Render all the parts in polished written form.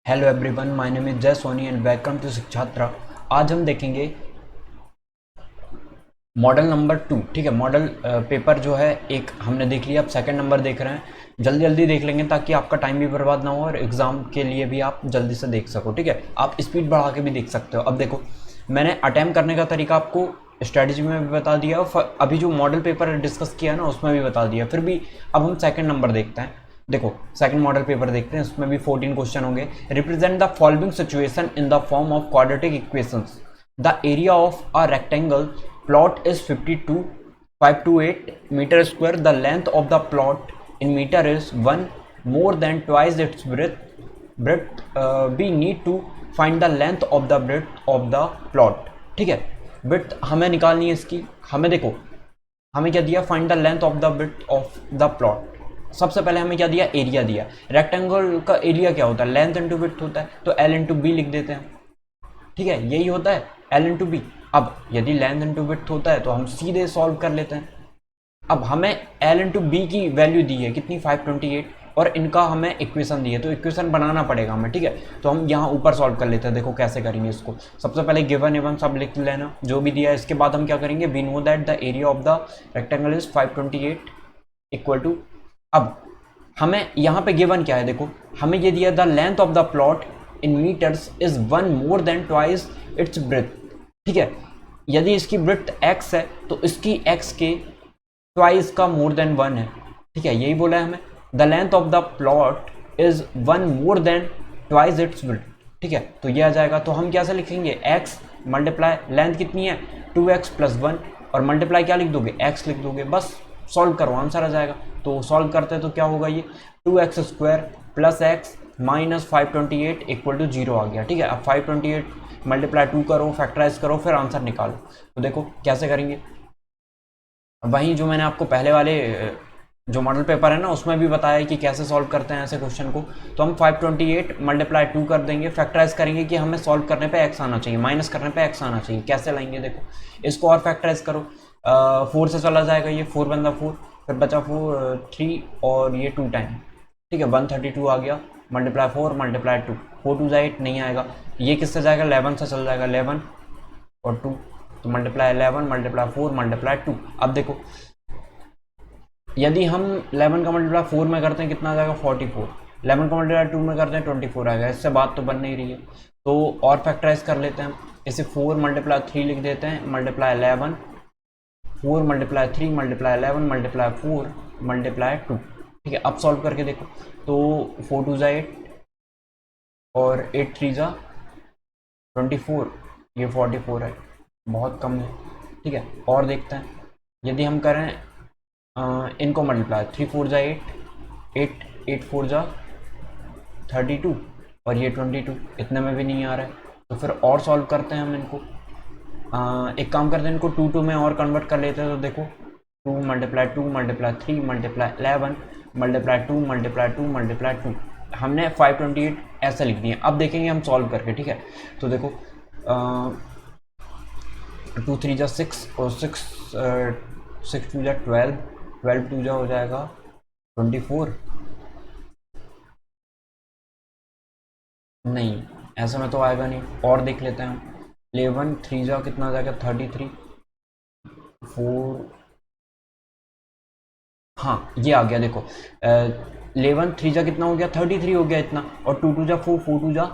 Hello everyone, my name is जय Soni and welcome to शिक्षात्रा। आज हम देखेंगे मॉडल नंबर 2। ठीक है, मॉडल पेपर जो है एक हमने देख लिया, अब सेकंड नंबर देख रहे हैं। जल्दी जल्दी देख लेंगे ताकि आपका टाइम भी बर्बाद ना हो और एग्जाम के लिए भी आप जल्दी से देख सको। ठीक है, आप स्पीड बढ़ा के भी देख सकते हो। अब देखो, मैंने अटैम्प्ट करने का तरीका आपको स्ट्रेटजी में भी बता दिया और अभी जो मॉडल पेपर डिस्कस किया ना उसमें भी बता दिया। फिर भी अब हम सेकंड नंबर देखते हैं। देखो, सेकंड मॉडल पेपर देखते हैं, उसमें भी 14 क्वेश्चन होंगे। Represent the following situation in the form of quadratic equations. The area of a rectangle plot is 528 meter square. The length of the plot in meter is 1 more than twice its breadth. We need to find the length of the breadth of the plot. ठीक है, breadth हमें निकालनी है इसकी। हमें देखो, हमें क्या दिया, find the length of the breadth of the plot. सबसे पहले हमें क्या दिया, एरिया दिया। रेक्टेंगल का एरिया क्या होता है, लेंथ इंटू ब्रेड्थ होता है, तो एल इंटू बी लिख देते हैं। ठीक है, यही होता है एल इंटू बी। अब यदि लेंथ इंटू विड्थ होता है तो हम सीधे सॉल्व कर लेते हैं। अब हमें एल इंटू बी की वैल्यू दी है कितनी, 528, और इनका हमें इक्वेशन दी है, तो इक्वेशन बनाना पड़ेगा हमें। ठीक है, तो हम यहाँ ऊपर सॉल्व कर लेते हैं। देखो कैसे करेंगे इसको। सबसे पहले गिवन एवन सब लिख लेना जो भी दिया है। इसके बाद हम क्या करेंगे, we know that the area of the rectangle is 528 equal to. अब हमें यहाँ पे गिवन क्या है, देखो हमें ये दिया the length of the plot in metres is 1 more than twice its breadth. ठीक है, यदि इसकी ब्रेथ x है तो इसकी x के ट्वाइस का मोर देन 1 है। ठीक है, यही बोला है हमें। The length of the plot is 1 more than twice its breadth. ठीक है, तो ये आ जाएगा। तो हम कैसे लिखेंगे, x मल्टीप्लाई लेंथ कितनी है 2x प्लस 1, और मल्टीप्लाई क्या लिख दोगे, x लिख दोगे। बस सॉल्व करो, आंसर आ जाएगा। तो सॉल्व करते हैं तो क्या होगा, ये 2x square plus x minus 528 equal to 0 आ गया। ठीक है, अब 528 मल्टीप्लाई 2 करो, फैक्टराइज करो, फिर आंसर निकालो। तो देखो कैसे करेंगे, वहीं जो मैंने आपको पहले वाले जो मॉडल पेपर है ना उसमें भी बताया कि कैसे सॉल्व करते हैं ऐसे क्वेश्चन को। तो हम 528 मल्टीप्लाई 2 कर देंगे, फैक्टराइज करेंगे कि हमें सॉल्व करने पे x आना चाहिए, माइनस करने पे x आना चाहिए। कैसे लाएंगे, देखो इसको और फैक्टराइज करो। 4 से चला जाएगा, ये 4 बनता 4, फिर बचा 3 और ये 2 टाइम। ठीक है, 132 आ गया, मल्टीप्लाई 4 मल्टीप्लाई 2, 4 2 8 नहीं आएगा। ये किससे जाएगा, 11 से चल जाएगा, 11 और 2, तो मल्टीप्लाई 11 मल्टीप्लाई 4 मल्टीप्लाई 2। अब देखो, यदि हम 11 का मल्टीप्लाई 4 में करते हैं कितना आ जाएगा, 44। 11 का मल्टीप्लाई 2 में करते हैं 24 आएगा। इससे बात तो बन नहीं रही है, तो और फैक्टराइज कर लेते हैं। इसे 4 मल्टीप्लाई 3 लिख देते हैं, multiply 11, 4 multiply 3 multiply 11 multiply 4 multiply 2। ठीक है, अब सॉल्व करके देखो, तो 4 2 8 और 8 3 24, ये 44 है, बहुत कम है। ठीक है, और देखते हैं, यदि हम करें इनको मल्टीप्लाई 3 4 8 8 4 32 और ये 22, इतने में भी नहीं आ रहा है। तो फिर और सॉल्व करते हैं हम इनको। एक काम करते हैं, इनको 2 2 में और कन्वर्ट कर लेते हैं। तो देखो 2 multiply 2 multiply 3 multiply 11 multiply 2 multiply 2 multiply 2, हमने 528 ऐसे लिख दिए। अब देखेंगे हम सॉल्व करके। ठीक है, तो देखो 2 3 6 और 6 6 2 12, 12 2 हो जाएगा 24। नहीं, ऐसे में तो आएगा नहीं, और देख लेते हैं हम। 11 3 कितना आ जाएगा, 33 4, हाँ ये आ गया। देखो 11 3 कितना हो गया, 33 हो गया इतना, और 2 2 4 4 2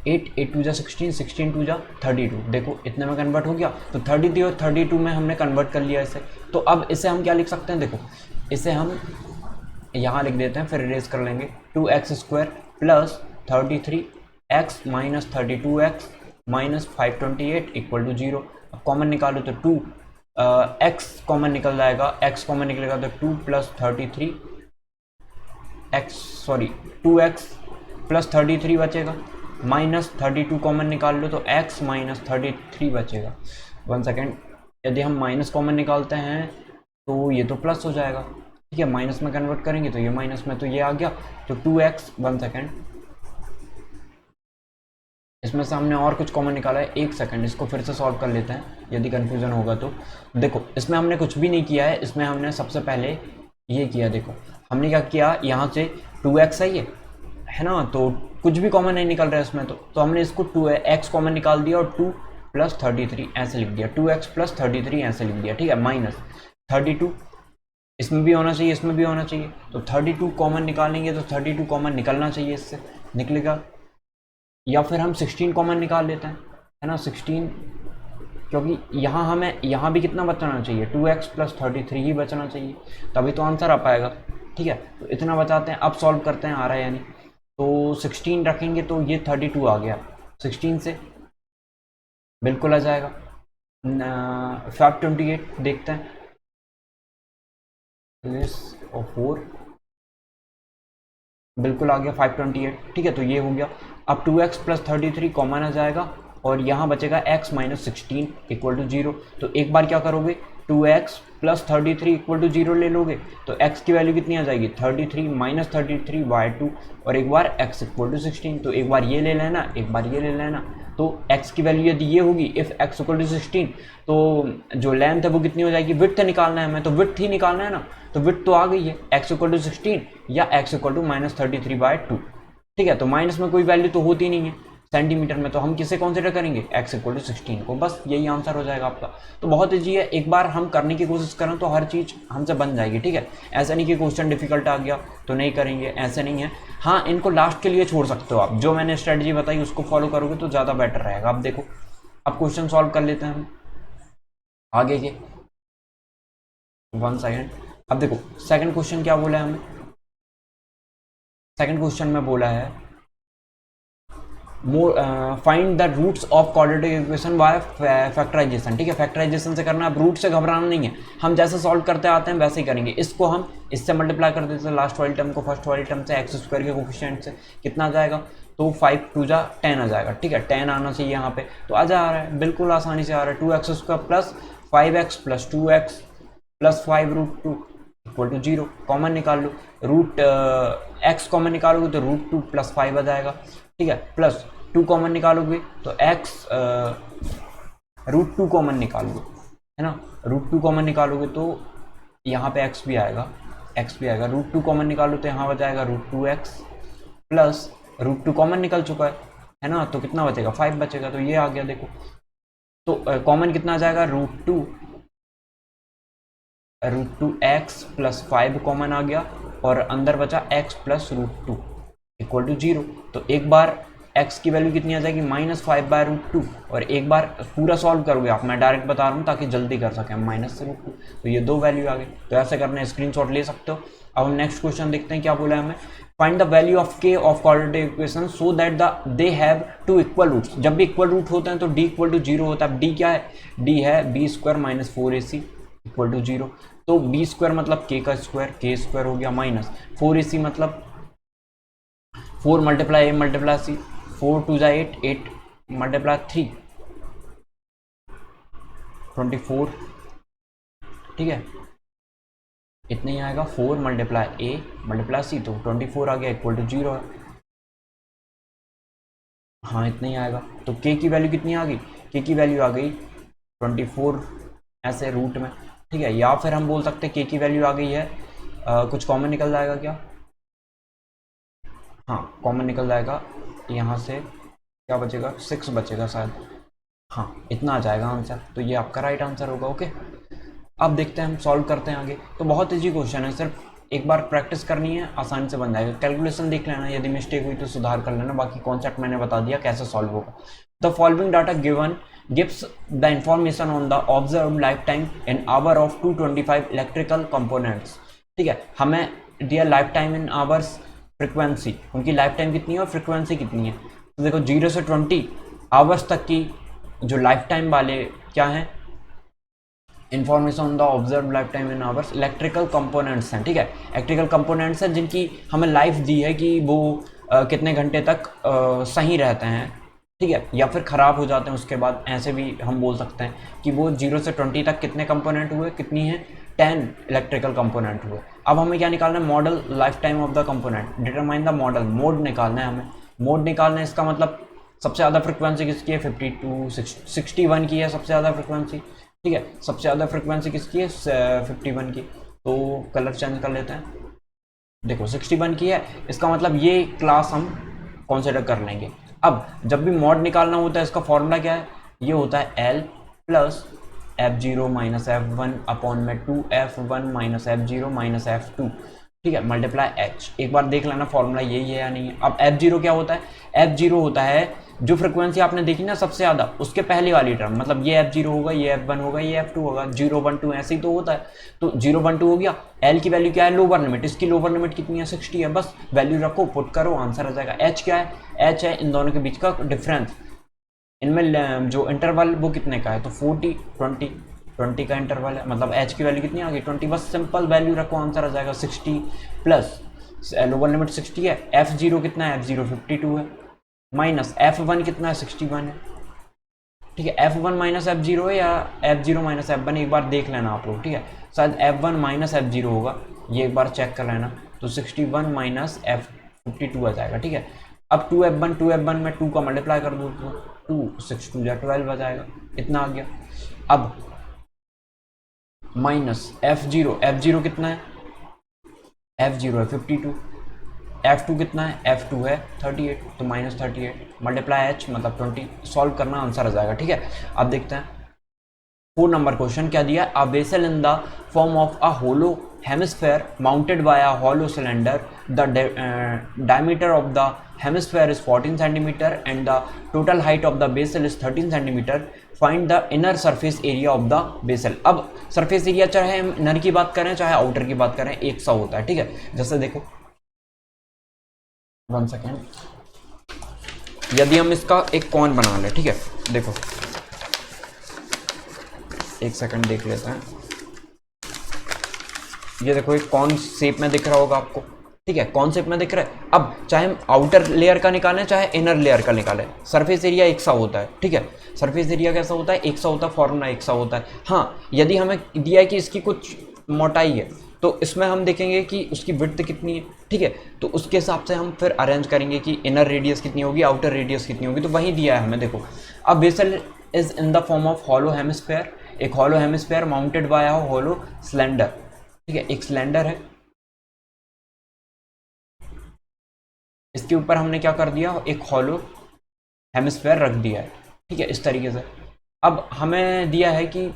8 8 2 16 16 2 32। देखो इतने में कन्वर्ट हो गया, तो 33 और 32 में हमने कन्वर्ट कर लिया इसे। तो अब इसे हम क्या लिख सकते हैं, देखो इसे हम यहाँ लिख देते हैं, फिर इरेज कर लेंगे। 2x square plus 33x minus 32x minus 528 equal to 0। अब कॉमन निकालो तो 2 x कॉमन निकल जाएगा, x कॉमन निकलेगा तो 2 प्लस 33 2x प्लस 33 बचेगा, माइनस 32 कॉमन निकाल लो तो x माइनस 33 बचेगा। 1 सेकेंड, यदि हम माइनस कॉमन निकालते हैं तो ये तो प्लस हो जाएगा। ठीक है, माइनस में कन्वर्ट करेंगे तो ये माइनस में, तो ये आ गया, तो 2x। 1 सेकेंड, इसमें से हमने और कुछ कॉमन निकाला है। 1 सेकेंड, इसको फिर से सॉल्व कर लेते हैं यदि कन्फ्यूजन होगा तो। देखो इसमें हमने कुछ भी नहीं किया है, इसमें हमने सबसे पहले ये किया। देखो हमने क्या किया, यहाँ से 2x है ये, है ना, तो कुछ भी कॉमन नहीं निकल रहा है इसमें, तो हमने इसको 2x कॉमन निकाल दिया और 2 प्लस 33 ऐसे लिख दिया, 2x प्लस 33 ऐसे लिख दिया, ठीक है, माइनस 32 इसमें भी होना चाहिए, इसमें भी होना चाहिए, तो 32 कॉमन निकालेंगे तो 32 कॉमन निकलना चाहिए, इससे निकलेगा। या फिर हम 16 कॉमन निकाल लेते हैं, है ना, 16, क्योंकि यहाँ हमें यहाँ भी कितना बचाना चाहिए, 2x प्लस 33 ही बचना चाहिए, तभी तो आंसर आ पाएगा, ठीक है। तो इतना बचाते हैं, अब सॉल्व करते हैं, आ रहा है यानी, तो 16 रखेंगे तो ये 32 आ गया, 16 से बिल्कुल आ जाएगा। 528 देखते हैं, और 4 बिल्कुल आ गया 528, ठीक है, तो ये हो गया। अब 2x प्लस 33 कॉमन आ जाएगा और यहाँ बचेगा x माइनस 16 इक्वल टू 0। तो एक बार क्या करोगे, 2x प्लस 33 इक्वल टू 0 ले लोगे, तो x की वैल्यू कितनी आ जाएगी, 33 माइनस 33 बाय 2, और एक बार x इक्वल टू 16, तो एक बार ये ले लेना, एक बार ये ले लेना। तो x की वैल्यू यदि ये होगी, इफ़ x इक्वल टू 16, तो जो लेंथ है वो कितनी हो जाएगी, विड्थ निकालना है हमें, तो विड्थ ही निकालना है ना, तो विड्थ तो आ गई है, x इक्वल टू 16 या x equal to minus 33 by 2, ठीक है। तो माइनस में कोई वैल्यू तो होती नहीं है सेंटीमीटर में, तो हम किसे कंसीडर करेंगे, x इक्वल टू 16 को, बस यही आंसर हो जाएगा आपका। तो बहुत ईजी है, एक बार हम करने की कोशिश करें तो हर चीज़ हमसे बन जाएगी, ठीक है। ऐसा नहीं कि क्वेश्चन डिफिकल्ट आ गया तो नहीं करेंगे, ऐसे नहीं है। हाँ, इनको लास्ट के लिए छोड़ सकते हो आप, जो मैंने स्ट्रेटजी बताई उसको फॉलो करोगे तो ज़्यादा बेटर रहेगा। अब देखो, अब क्वेश्चन सॉल्व कर लेते हैं हम आगे के, 1 सेकेंड। अब देखो सेकंड क्वेश्चन क्या बोला है हमें, सेकंड क्वेश्चन में बोला है find the roots of quadratic equation by factorisation, ठीक है, फैक्टराइजेशन से करना, अब रूट से घबराना नहीं है, हम जैसे सॉल्व करते आते हैं वैसे ही करेंगे। इसको हम इससे मल्टीप्लाई कर देते हैं, लास्ट वाली टर्म को फर्स्ट वाली टर्म से, एक्स स्क्वायर के कोफिशिएंट से, कितना आ जाएगा, तो 5 2 जा 10 आ जाएगा, ठीक है, 10 आना चाहिए यहाँ पे, तो आ जा रहा है, बिल्कुल आसानी से आ रहा है, 2x square plus 5x plus 2x plus 5 root 2 equal to 0, common निकाल लो, रूट x कॉमन निकालोगे तो रूट 2 प्लस 5 आ जाएगा, ठीक है, प्लस 2 कॉमन निकालोगे तो x रूट 2 कॉमन निकालोगे, है ना, रूट 2 कॉमन निकालोगे तो यहाँ पे x भी आएगा, रूट 2 कॉमन निकालो तो यहाँ बचाएगा root 2x plus root 2 common निकल चुका है ना, तो कितना बचेगा, 5 बचेगा, तो ये आ गया देखो, तो कॉमन कितना आ जाएगा, root two X plus 5 common आ गया, और अंदर बचा x plus root 2 equal to 0। तो एक बार x की वैल्यू कितनी आ जाएगी, माइनस 5 बाय रूट 2, और एक बार पूरा सॉल्व करोगे आप, मैं डायरेक्ट बता रहा हूँ ताकि जल्दी कर सकें, माइनस से रूट 2, तो ये 2 वैल्यू आ गई। तो ऐसे करना है, स्क्रीनशॉट ले सकते हो। अब हम नेक्स्ट क्वेश्चन देखते हैं, क्या बोला है हमें, find the value of k of quadratic equation so that they have two equal roots, जब भी इक्वल रूट होते हैं तो d इक्वल टू 0 होता है। d क्या है, d है b square minus 4ac equal to 0, तो b स्क्वायर मतलब k का स्क्वायर, k स्क्वायर हो गया, माइनस 4ac मतलब 4 मल्टीप्लाई a मल्टीप्लाई c, 4 2 जा 8, 8 मल्टीप्लाई 3 24, ठीक है, इतना ही आएगा, 4 मल्टीप्लाई a मल्टीप्लाई c, तो 24 आ गया इक्वल टू 0 है, हाँ इतना ही आएगा। तो k की वैल्यू कितनी आ गई, k की वैल्यू आ गई 24 ऐसे रूट में, ठीक है, या फिर हम बोल सकते हैं k की वैल्यू आ गई है, कुछ कॉमन निकल जाएगा क्या, हाँ कॉमन निकल जाएगा, यहाँ से क्या बचेगा, 6 बचेगा शायद, हाँ इतना आ जाएगा आंसर, तो ये आपका राइट आंसर होगा। ओके, अब देखते हैं, हम सॉल्व करते हैं आगे। तो बहुत ईजी क्वेश्चन है, सिर्फ एक बार प्रैक्टिस करनी है, आसानी से बन जाएगा। कैलकुलेशन देख लेना, यदि मिस्टेक हुई तो सुधार कर लेना, बाकी कॉन्सेप्ट मैंने बता दिया कैसे सॉल्व होगा। The following data given gives the information on the observed lifetime in hour of 225 electrical components, ठीक है, हमें दिया life time in hours, frequency, उनकी लाइफ टाइम कितनी है और फ्रिक्वेंसी कितनी है। तो देखो 0 से 20 आवर्स तक की जो लाइफ टाइम वाले क्या हैं, information on the observe life time in hours, electrical components हैं, ठीक है, इलेक्ट्रिकल कंपोनेंट्स हैं जिनकी हमें लाइफ दी है कि वो कितने घंटे तक सही रहते हैं, ठीक है, या फिर ख़राब हो जाते हैं उसके बाद, ऐसे भी हम बोल सकते हैं कि वो 0 से 20 तक कितने कंपोनेंट हुए, कितनी है 10 इलेक्ट्रिकल कंपोनेंट हुए। अब हमें क्या निकालना है, model life time of the component, determine the model, mode निकालना है हमें, मोड निकालना है, इसका मतलब सबसे ज़्यादा फ्रिक्वेंसी किसकी है, 61 की है सबसे ज़्यादा फ्रिक्वेंसी, ठीक है, सबसे ज़्यादा फ्रिक्वेंसी किसकी है 51 की। तो कलर चेंज कर लेते हैं, देखो 61 की है, इसका मतलब ये क्लास हम कंसिडर कर लेंगे। अब जब भी मॉड निकालना होता है इसका फॉर्मूला क्या है, ये होता है L plus F0 minus F1 upon में 2F1 minus F0 minus F2, ठीक है, मल्टीप्लाई H। एक बार देख लेना फॉर्मूला यही है या नहीं है। अब F0 क्या होता है, F0 होता है जो फ्रिक्वेंसी आपने देखी ना सबसे ज़्यादा, उसके पहले वाली टर्म, मतलब ये F0 होगा, ये F1 होगा, ये F2 होगा, 0 1 2 ऐसे ही तो होता है। तो 0 1 2 हो गया। L की वैल्यू क्या है, लोअर लिमिट, इसकी लोअर लिमिट कितनी है, 60 है, बस वैल्यू रखो, पुट करो, आंसर आ जाएगा। H क्या है, H है इन दोनों के बीच का डिफरेंस, इनमें जो इंटरवल वो कितने का है, तो 40 20 का इंटरवल है, मतलब H की वैल्यू कितनी आ गई, 20, बस सिंपल वैल्यू रखो, आंसर आ जाएगा 60 प्लस लोअर लिमिट 60 है, F0 कितना है, F0 52 है, माइनस F1 कितना है, 61 है, ठीक है। F1 माइनस F0 है या F0 माइनस F1, एक बार देख लेना आप लोग, ठीक है, शायद F1 माइनस F0 होगा, ये एक बार चेक कर लेना। तो 61 माइनस F52 आ जाएगा, ठीक है। अब 2F1 में 2 का मल्टीप्लाई कर दो तो 2 6 2 12 आ जाएगा, इतना आ गया। अब माइनस F0 कितना है, F0 है 52, F2 कितना है, F2 है 38, तो माइनस 38 मल्टीप्लाई H मतलब 20, सॉल्व करना, आंसर आ जाएगा, ठीक है। अब देखते हैं 4 नंबर क्वेश्चन क्या दिया, a vessel in the form of a hollow hemisphere mounted by a hollow cylinder, the diameter of the hemisphere is 14 centimeter and the total height of the basal is 13 centimeter, find the inner surface area of the basal। अब surface area चाहे हम inner की बात करें चाहे outer की बात करें एक सा होता है, ठीक है। जैसे देखो 1 सेकेंड, यदि हम इसका एक कॉन बना लें, ठीक है, देखो 1 सेकेंड देख लेते हैं, ये देखो एक कॉन शेप में दिख रहा होगा आपको, ठीक है, कॉन शेप में दिख रहा है। अब चाहे हम आउटर लेयर का निकालें चाहे इनर लेयर का निकालें, सरफेस एरिया एक सा होता है, ठीक है। सरफेस एरिया कैसा होता है, एक सा होता है, फॉर्मूला एक सा होता है। हाँ, यदि हमें दिया है कि इसकी कुछ मोटाई है तो इसमें हम देखेंगे कि उसकी विड्थ कितनी है, ठीक है, तो उसके हिसाब से हम फिर अरेंज करेंगे कि इनर रेडियस कितनी होगी, आउटर रेडियस कितनी होगी, तो वही दिया है हमें। देखो अब vessel is in the form of hollow hemisphere, एक hollow hemisphere mounted by a hollow cylinder, ठीक है, एक सिलेंडर है, इसके ऊपर हमने क्या कर दिया, एक हॉलो हेमिस्फेयर रख दिया है, ठीक है, इस तरीके से। अब हमें दिया है कि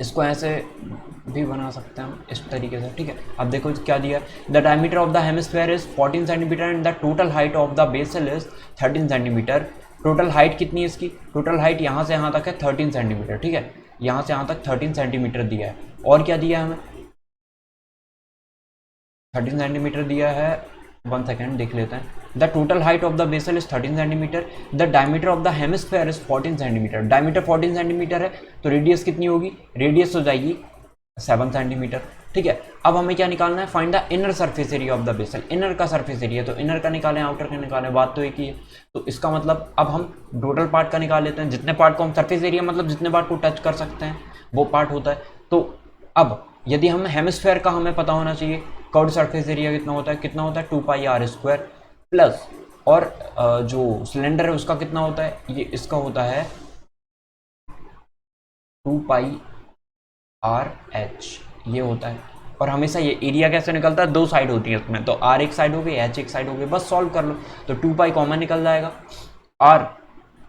इसको ऐसे भी बना सकते हैं हम इस तरीके से, ठीक है। अब देखो क्या दिया, the diameter of the hemisphere is 14 centimetre and the total height of the vessel is 13 centimetre. Total height कितनी है इसकी, टोटल हाइट यहाँ से यहाँ तक है 13 सेंटीमीटर, ठीक है, यहाँ से यहाँ तक 13 सेंटीमीटर दिया है। और क्या दिया है हमें, 13 सेंटीमीटर दिया है, 1 सेकेंड देख लेते हैं। The total height of the vessel is 13 centimetre, the diameter of the hemisphere is 14 centimetre, diameter 14 centimetre है तो रेडियस कितनी होगी, रेडियस हो जाएगी 7 सेंटीमीटर, ठीक है। अब हमें क्या निकालना है, find the inner surface area of the vessel, inner का सरफेस एरिया, तो इनर का निकालें आउटर का निकालें, बात तो एक ही है। तो इसका मतलब अब हम टोटल पार्ट का निकाल लेते हैं, जितने पार्ट को हम सरफेस एरिया मतलब जितने पार्ट को टच कर सकते हैं वो पार्ट होता है। तो अब यदि हम हेमिस्फेयर का हमें पता होना चाहिए, कर्व्ड सरफेस एरिया कितना होता है 2 पाई आर स्क्वायर प्लस, और जो सिलेंडर है उसका कितना होता है, ये इसका होता है 2 पाई आर एच, ये होता है। और हमेशा ये एरिया कैसे निकलता है, दो साइड होती है उसमें, तो आर एक साइड हो गई, एच एक साइड हो गई, बस सॉल्व कर लो। तो 2 पाई कॉमन निकल जाएगा, आर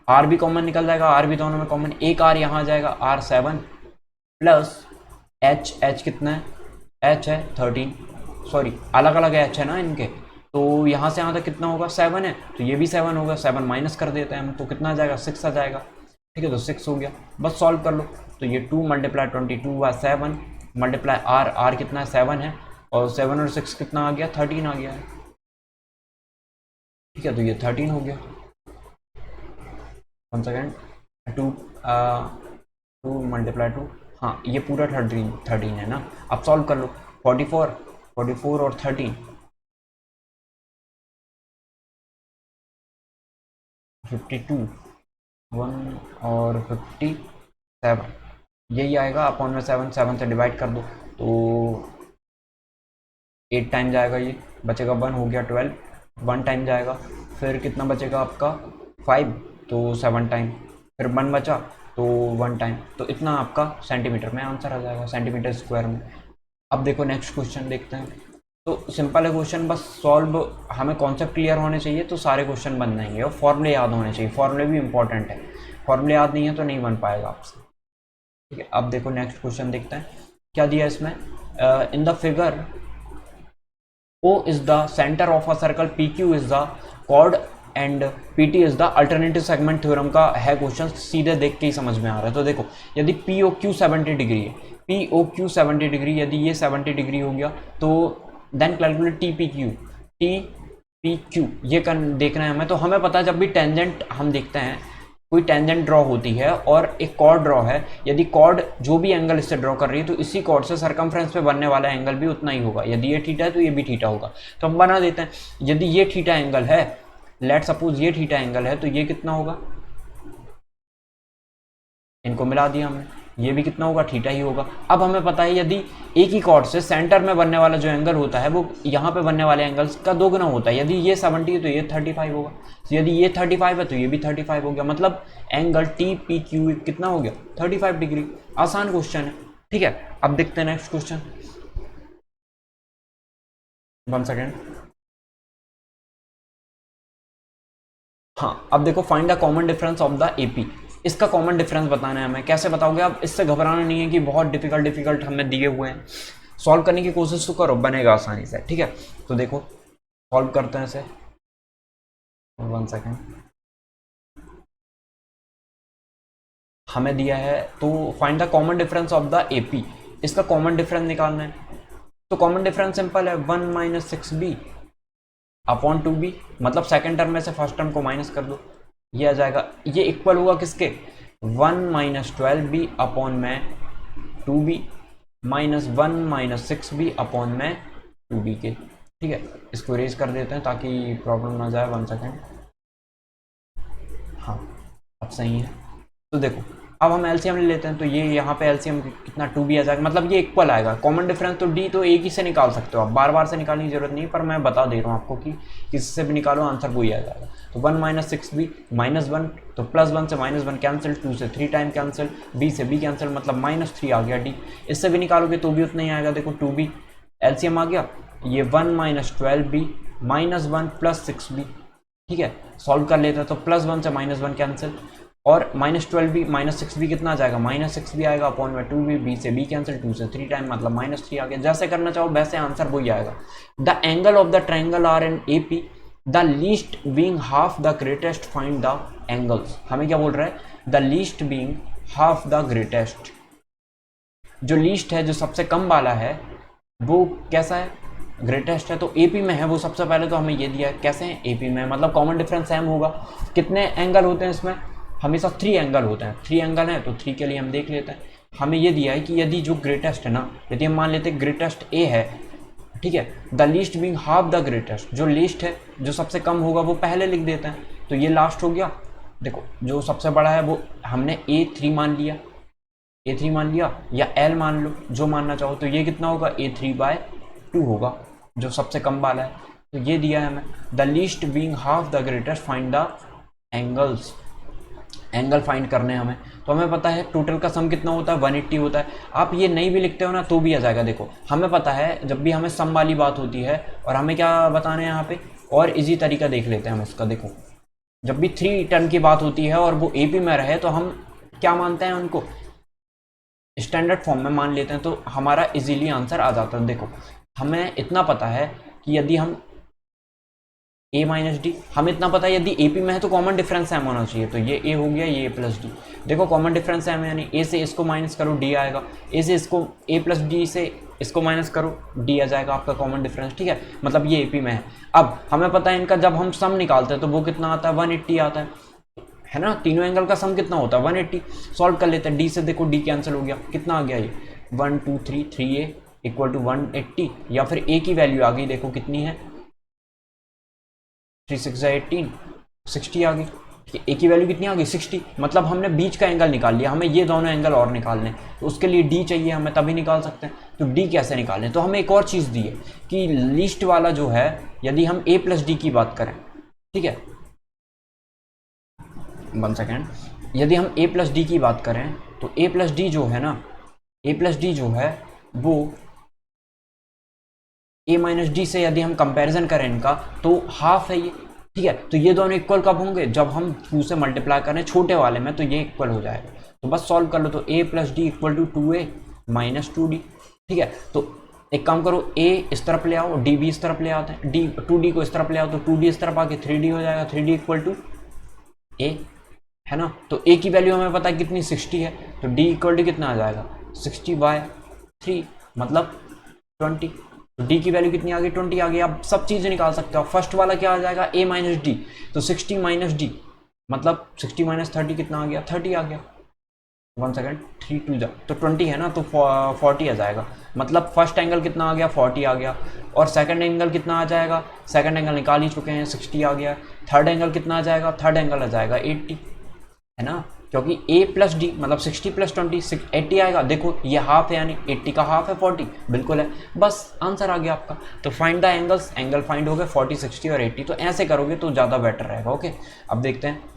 आर भी कॉमन निकल जाएगा, आर भी दोनों में कॉमन, एक आर यहाँ आ जाएगा, आर 7 प्लस एच कितना है, एच है 13, सॉरी अलग अलग एच है ना इनके, तो यहाँ से यहाँ तक कितना होगा 7 है, तो ये भी 7 होगा, 7 माइनस कर देते हैं हम, तो कितना आ जाएगा 6 आ जाएगा, ठीक है, तो 6 हो गया, बस सॉल्व कर लो। तो ये 2 मल्टीप्लाई 22 हुआ 7 मल्टीप्लाई आर कितना है 7 है, और 7 और 6 कितना आ गया 13 आ गया है, ठीक है, तो ये 13 हो गया। 1 सेकेंड, 2 मल्टीप्लाई 2, हाँ ये पूरा 13 है ना। अब सॉल्व कर लो, 44 और 13, 52, 1 और 57, यही आएगा अपॉन में 7 से डिवाइड कर दो तो 8 टाइम जाएगा, ये बचेगा 1, हो गया 12, 1 टाइम जाएगा, फिर कितना बचेगा आपका 5, तो 7 टाइम, फिर 1 बचा तो 1 टाइम, तो इतना आपका सेंटीमीटर में आंसर आ जाएगा, सेंटीमीटर स्क्वायर में। अब देखो नेक्स्ट क्वेश्चन देखते हैं, तो सिंपल है क्वेश्चन, बस सॉल्व, हमें कॉन्सेप्ट क्लियर होने चाहिए तो सारे क्वेश्चन बन जाएंगे, और फॉर्मूले याद होने चाहिए, फॉर्मूले भी इंपॉर्टेंट है, फॉर्मूले याद नहीं है तो नहीं बन पाएगा आपसे। ठीक है, अब देखो नेक्स्ट क्वेश्चन देखते हैं क्या दिया इसमें। In the figure O is the center of a circle, PQ is the chord and PT is the alternative segment theorem का है क्वेश्चन, सीधे देख के ही समझ में आ रहा है। तो देखो यदि POQ 70 डिग्री है, POQ 70 डिग्री, यदि ये 70 डिग्री हो गया तो देन कैलकुलेट TPQ ये देखना है हमें। तो हमें पता है जब भी टेंजेंट हम देखते हैं, कोई टेंजेंट ड्रॉ होती है और एक कॉर्ड ड्रॉ है, यदि कॉर्ड जो भी एंगल इससे ड्रॉ कर रही है तो इसी कॉर्ड से सरकमफ्रेंस पे बनने वाला एंगल भी उतना ही होगा। यदि ये थीटा है तो ये भी थीटा होगा। तो हम बना देते हैं, यदि ये थीटा एंगल है, लेट सपोज ये थीटा एंगल है, तो ये कितना होगा, इनको मिला दिया हमने, ये भी कितना होगा, थीटा ही होगा। अब हमें पता है यदि एक ही कॉर्ड से सेंटर में बनने वाला जो एंगल होता है वो यहाँ पे बनने वाले एंगल्स का दोगुना होता है। यदि ये 70 है तो ये 35 होगा, तो यदि ये 35 है तो ये भी 35 हो गया, मतलब एंगल TPQ कितना हो गया, 35 डिग्री। आसान क्वेश्चन है। ठीक है, अब देखते हैं नेक्स्ट क्वेश्चन, 1 सेकेंड। हाँ, अब देखो find the common difference of the AP। इसका कॉमन डिफरेंस बताना है हमें। कैसे बताओगे आप, इससे घबराना नहीं है कि बहुत डिफिकल्ट हमें दिए हुए हैं, सॉल्व करने की कोशिश तो करो, बनेगा आसानी से। ठीक है, तो देखो सॉल्व करते हैं इसे, 1 सेकेंड। हमें दिया है तो find the common difference of the AP, इसका कॉमन डिफरेंस निकालना है। तो कॉमन डिफरेंस सिंपल है, 1 - 6B अपॉन 2B, मतलब सेकेंड टर्म में से फर्स्ट टर्म को माइनस कर दो, ये आ जाएगा। ये इक्वल होगा किसके, 1 - 12B अपॉन में 2B माइनस 1 - 6B अपॉन में 2B के। ठीक है, इसको इरेज कर देते हैं ताकि प्रॉब्लम ना जाए। 1 सेकेंड। हाँ, अब सही है। तो देखो अब हम एलसीएम ले लेते हैं, तो ये यहाँ पे एलसीएम कितना 2B आ जाएगा, मतलब ये इक्वल आएगा। कॉमन डिफरेंस तो D तो एक ही से निकाल सकते हो आप, बार बार से निकालने की जरूरत नहीं, पर मैं बता दे रहा हूँ आपको कि किससे भी निकालो आंसर वही आ जाएगा। तो 1 - 6B -1, तो +1 से -1 कैंसिल, 2 से 3 टाइम कैंसिल, B से B कैंसिल, मतलब -3 आ गया D। इससे भी निकालोगे तो भी उतना ही आएगा। देखो 2B एलसीएम आ गया, ये 1 - 12B -1 + 6B। ठीक है, सॉल्व कर लेते हैं तो +1 से -1 कैंसिल, और -12B -6B कितना आ जाएगा, -6B आएगा अपॉन में 2B, B से B कैंसिल, 2 से 3 टाइम, मतलब -3 आ गया। जैसे करना चाहो वैसे आंसर वही आएगा। The angle of the triangle are in AP, the least being half the greatest, find the angles. हमें क्या बोल रहा है, the least being half the greatest, जो लीस्ट है, जो सबसे कम वाला है, वो कैसा है, ग्रेटेस्ट है। तो AP में है वो सबसे पहले, तो हमें ये दिया है, कैसे है, AP में, मतलब कॉमन डिफरेंस सेम होगा। कितने एंगल होते हैं इसमें, हमेशा 3 एंगल होते हैं, 3 एंगल हैं, तो 3 के लिए हम देख लेते हैं। हमें ये दिया है कि यदि जो ग्रेटेस्ट है ना, यदि हम मान लेते हैं ग्रेटेस्ट A है, ठीक है, the least being half the greatest, जो लीस्ट है, जो सबसे कम होगा वो पहले लिख देते हैं, तो ये लास्ट हो गया। देखो जो सबसे बड़ा है वो हमने A3 मान लिया, A3 मान लिया, या L मान लो, जो मानना चाहो। तो ये कितना होगा, A3/2 होगा, जो सबसे कम वाला है। तो ये दिया है हमें, the least being half the greatest, find the angles. Angle find करने हमें, तो हमें पता है टोटल का सम कितना होता है, 180 होता है। आप ये नहीं भी लिखते हो ना तो भी आ जाएगा। देखो हमें पता है जब भी हमें सम वाली बात होती है, और हमें क्या बताना है यहाँ पे, और इजी तरीका देख लेते हैं हम इसका। देखो जब भी 3 टर्म की बात होती है और वो AP में रहे, तो हम क्या मानते हैं, उनको स्टैंडर्ड फॉर्म में मान लेते हैं, तो हमारा इजीली आंसर आ जाता है। देखो हमें इतना पता है कि यदि हम A - D, हमें इतना पता है यदि AP में है तो कॉमन डिफरेंस सेम होना चाहिए, तो ये A हो गया, ये A + D। देखो कॉमन डिफरेंस सेम है, यानी A से इसको माइनस करो D आएगा, A से इसको A + D से इसको माइनस करो D आ जाएगा आपका कॉमन डिफरेंस। ठीक है, मतलब ये AP में है। अब हमें पता है इनका जब हम सम निकालते हैं तो वो कितना आता है, 180 आता है ना। तीनों एंगल का सम कितना होता है, 180। सॉल्व कर लेते हैं, D से देखो D कैंसिल हो गया, कितना आ गया ये 1 2 3 3A = 180, या फिर A की वैल्यू आ गई, देखो कितनी है, 3 6 18, 60 आ गई। A की वैल्यू कितनी आ गई, 60, मतलब हमने बीच का एंगल निकाल लिया। हमें ये दोनों एंगल और निकालने, तो उसके लिए D चाहिए हमें, तभी निकाल सकते हैं। तो D कैसे निकालें, तो हमें एक और चीज़ दी है कि लीस्ट वाला जो है, यदि हम A + D की बात करें, ठीक है, 1 सेकेंड, यदि हम A + D की बात करें, तो A + D जो है ना, A + D जो है वो ए माइनस डी से यदि हम कंपैरिजन करें इनका तो हाफ है ये, ठीक है। तो ये दोनों इक्वल कब होंगे, जब हम 2 से मल्टीप्लाई करें छोटे वाले में, तो ये इक्वल हो जाएगा। तो बस सॉल्व कर लो, तो a plus d equal to 2a minus 2d, ठीक है। तो एक काम करो, a इस तरफ ले आओ, d भी इस तरफ ले आते हैं, d 2d को इस तरफ ले आओ, तो 2d इस तरफ आके 3d हो जाएगा, 3d इक्वल टू a, है ना। तो a की वैल्यू हमें पता है कितनी 60 है, तो d इक्वल टू कितना आ जाएगा 60/3 मतलब 20। तो d की वैल्यू कितनी आ गई 20 आ गई। आप सब चीज़ें निकाल सकते हो। फर्स्ट वाला क्या आ जाएगा a माइनस डी, तो 60 माइनस डी मतलब 60 माइनस 30 कितना आ गया 30 आ गया। 1 सेकेंड 3 2 जा तो 20 है ना, तो 40 आ जाएगा। मतलब फर्स्ट एंगल कितना आ गया 40 आ गया, और सेकंड एंगल कितना आ जाएगा, सेकंड एंगल निकाल ही चुके हैं 60 आ गया। थर्ड एंगल कितना आ जाएगा, थर्ड एंगल आ जाएगा 80, है ना, क्योंकि a प्लस डी मतलब 60 प्लस 20 80 आएगा। देखो ये हाफ है, यानी 80 का हाफ है 40, बिल्कुल है। बस आंसर आ गया आपका। तो find the angles, angle find हो गए 40 60 और 80। तो ऐसे करोगे तो ज़्यादा बेटर रहेगा। ओके, अब देखते हैं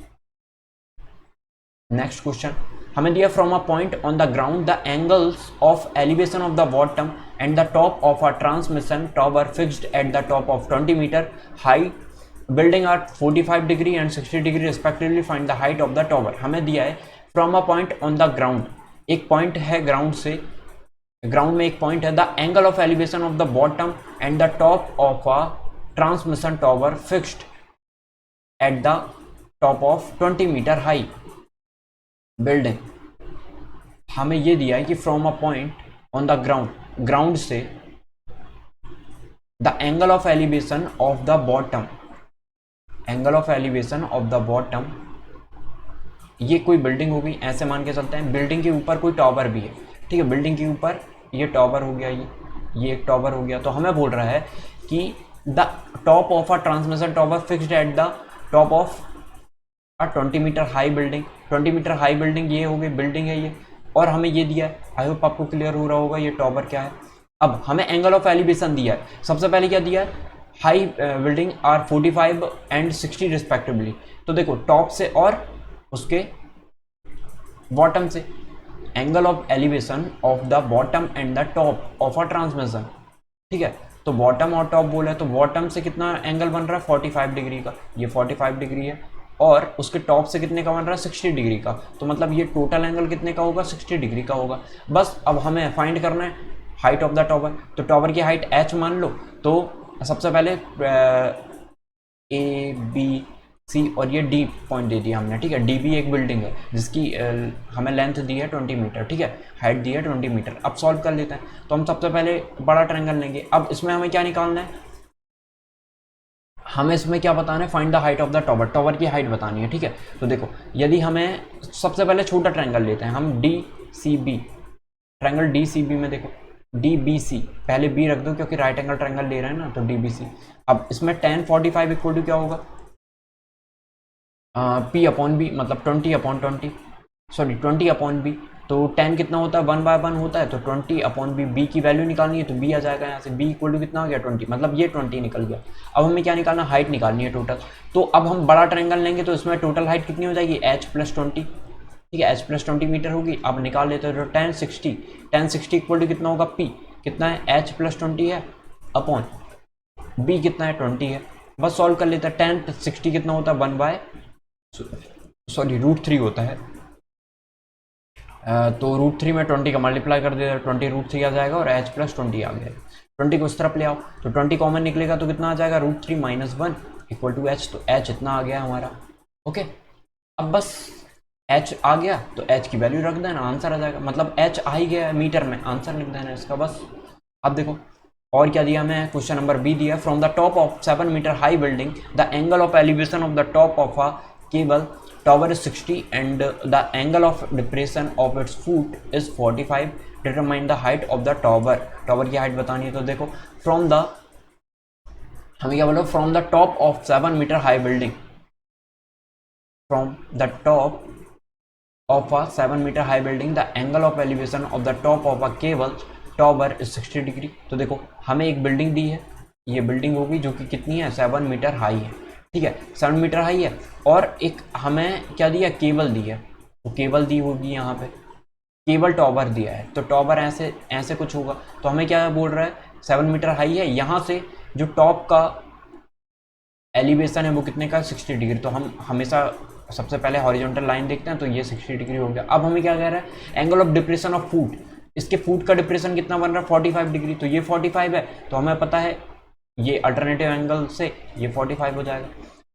नेक्स्ट क्वेश्चन। हमें दिया from a point on the ground the angles of elevation of the bottom and the top of a transmission tower fixed at the top of 20 metre high building are 45 degree and 60 degree respectively find the height of the tower. हमें दिया है from a point on the ground, एक point है ground से, ground में एक point है, the angle of elevation of the bottom and the top of a transmission tower fixed at the top of 20 metre high building. हमें ये दिया है कि from a point on the ground, ground से the angle of elevation of the bottom, angle of elevation of the bottom, ये कोई building होगी, ऐसे मान के चलते हैं। बिल्डिंग के ऊपर कोई टॉवर भी है, ठीक है। बिल्डिंग के ऊपर ये टॉवर हो गया, ये एक टॉवर हो गया। तो हमें बोल रहा है कि the top of a transmission tower fixed at the top of a 20 metre high building. 20 metre high building ये हो गई, बिल्डिंग है ये, और हमें ये दिया है। आई होप आपको क्लियर हो रहा होगा ये टॉवर क्या है। अब हमें एंगल ऑफ एलिवेशन दिया है। सबसे पहले क्या दिया है, high building are 45 and 60 respectively. तो देखो टॉप से और उसके बॉटम से, angle of elevation of the bottom and the top of a transmission, ठीक है। तो बॉटम और टॉप बोला है, तो बॉटम से कितना एंगल बन रहा है 45 डिग्री का, ये 45 डिग्री है, और उसके टॉप से कितने का बन रहा है 60 डिग्री का। तो मतलब ये टोटल एंगल कितने का होगा 60 डिग्री का होगा। बस अब हमें फाइंड करना है हाइट ऑफ द टॉवर। तो टॉवर की हाइट h मान लो। तो सबसे पहले ए बी सी और ये डी पॉइंट दे दिया हमने, ठीक है। डी भी एक बिल्डिंग है जिसकी हमें लेंथ दी है 20 मीटर, ठीक है, हाइट दी है 20 मीटर। अब सॉल्व कर लेते हैं। तो हम सबसे पहले बड़ा ट्रायंगल लेंगे। अब इसमें हमें क्या निकालना है, हमें इसमें क्या बताना है, find the height of the tower, tower की हाइट बतानी है, ठीक है। तो देखो यदि हमें सबसे पहले छोटा ट्रायंगल लेते हैं हम, D C B, triangle D C B में देखो डी बी सी, पहले बी रख दो क्योंकि राइट एंगल ट्रायंगल ले रहे हैं ना, तो डी बी सी। अब इसमें tan 45 इक्वल टू क्या होगा, पी अपॉन बी मतलब 20/20, सॉरी 20/b। तो tan कितना होता है 1/1 होता है, तो 20/b, b की वैल्यू निकालनी है तो b आ जाएगा यहाँ से। b इक्वल टू कितना हो गया 20, मतलब ये 20 निकल गया। अब हमें क्या निकालना, हाइट निकालनी है टोटल। तो अब हम बड़ा ट्रायंगल लेंगे तो इसमें टोटल हाइट कितनी हो जाएगी h + 20, ठीक है, h + 20 मीटर होगी। अब निकाल लेते हैं तो tan 60 इक्वल टू कितना होगा, p कितना है h + 20 है अपॉन b कितना है 20 है। बस सॉल्व कर लेते हैं। tan 60 कितना होता है √3 होता है। तो √3 में 20 का मल्टीप्लाई कर देते हैं, 20 √3 आ जाएगा और h + 20 आ गया। 20 को इस तरफ ले आओ तो 20 कॉमन निकलेगा तो कितना आ जाएगा √3 - 1 इक्वल टू h। तो h इतना आ गया हमारा। ओके, अब बस h आ गया तो h की वैल्यू रख देना, आंसर आ जाएगा। मतलब h आ ही गया मीटर में, आंसर लिख देना इसका बस। अब देखो और क्या दिया हमें, क्वेश्चन नंबर बी दिया, from the top of 7 metre high building the angle of elevation of the top of a cable tower is 60 and the angle of depression of its foot is 45. determine the height of the tower, tower की height बतानी है। तो देखो from the, हमें क्या बोलो, from the top of 7 meter high building, from the top of a 7 meter high building the angle of elevation of the top of a cable tower is 60 degree. तो देखो हमें एक बिल्डिंग दी है, ये building होगी जो कि कितनी है 7 मीटर हाई है, ठीक है, 7 मीटर हाई है। और एक हमें क्या दिया, केबल दी है, तो केबल दी होगी यहाँ पे, केबल टॉवर दिया है। तो टॉवर ऐसे ऐसे कुछ होगा। तो हमें क्या बोल रहा है, 7 मीटर हाई है, यहाँ से जो टॉप का एलिवेशन है वो कितने का 60 डिग्री। तो हम हमेशा सबसे पहले हॉरिजॉन्टल लाइन देखते हैं, तो ये 60 डिग्री हो गया। अब हमें क्या कह रहा है, angle of depression of foot, इसके फुट का डिप्रेशन कितना बन रहा है 45 डिग्री। तो ये 45 है, तो हमें पता है ये अल्टरनेटिव एंगल से ये 45 हो जाएगा,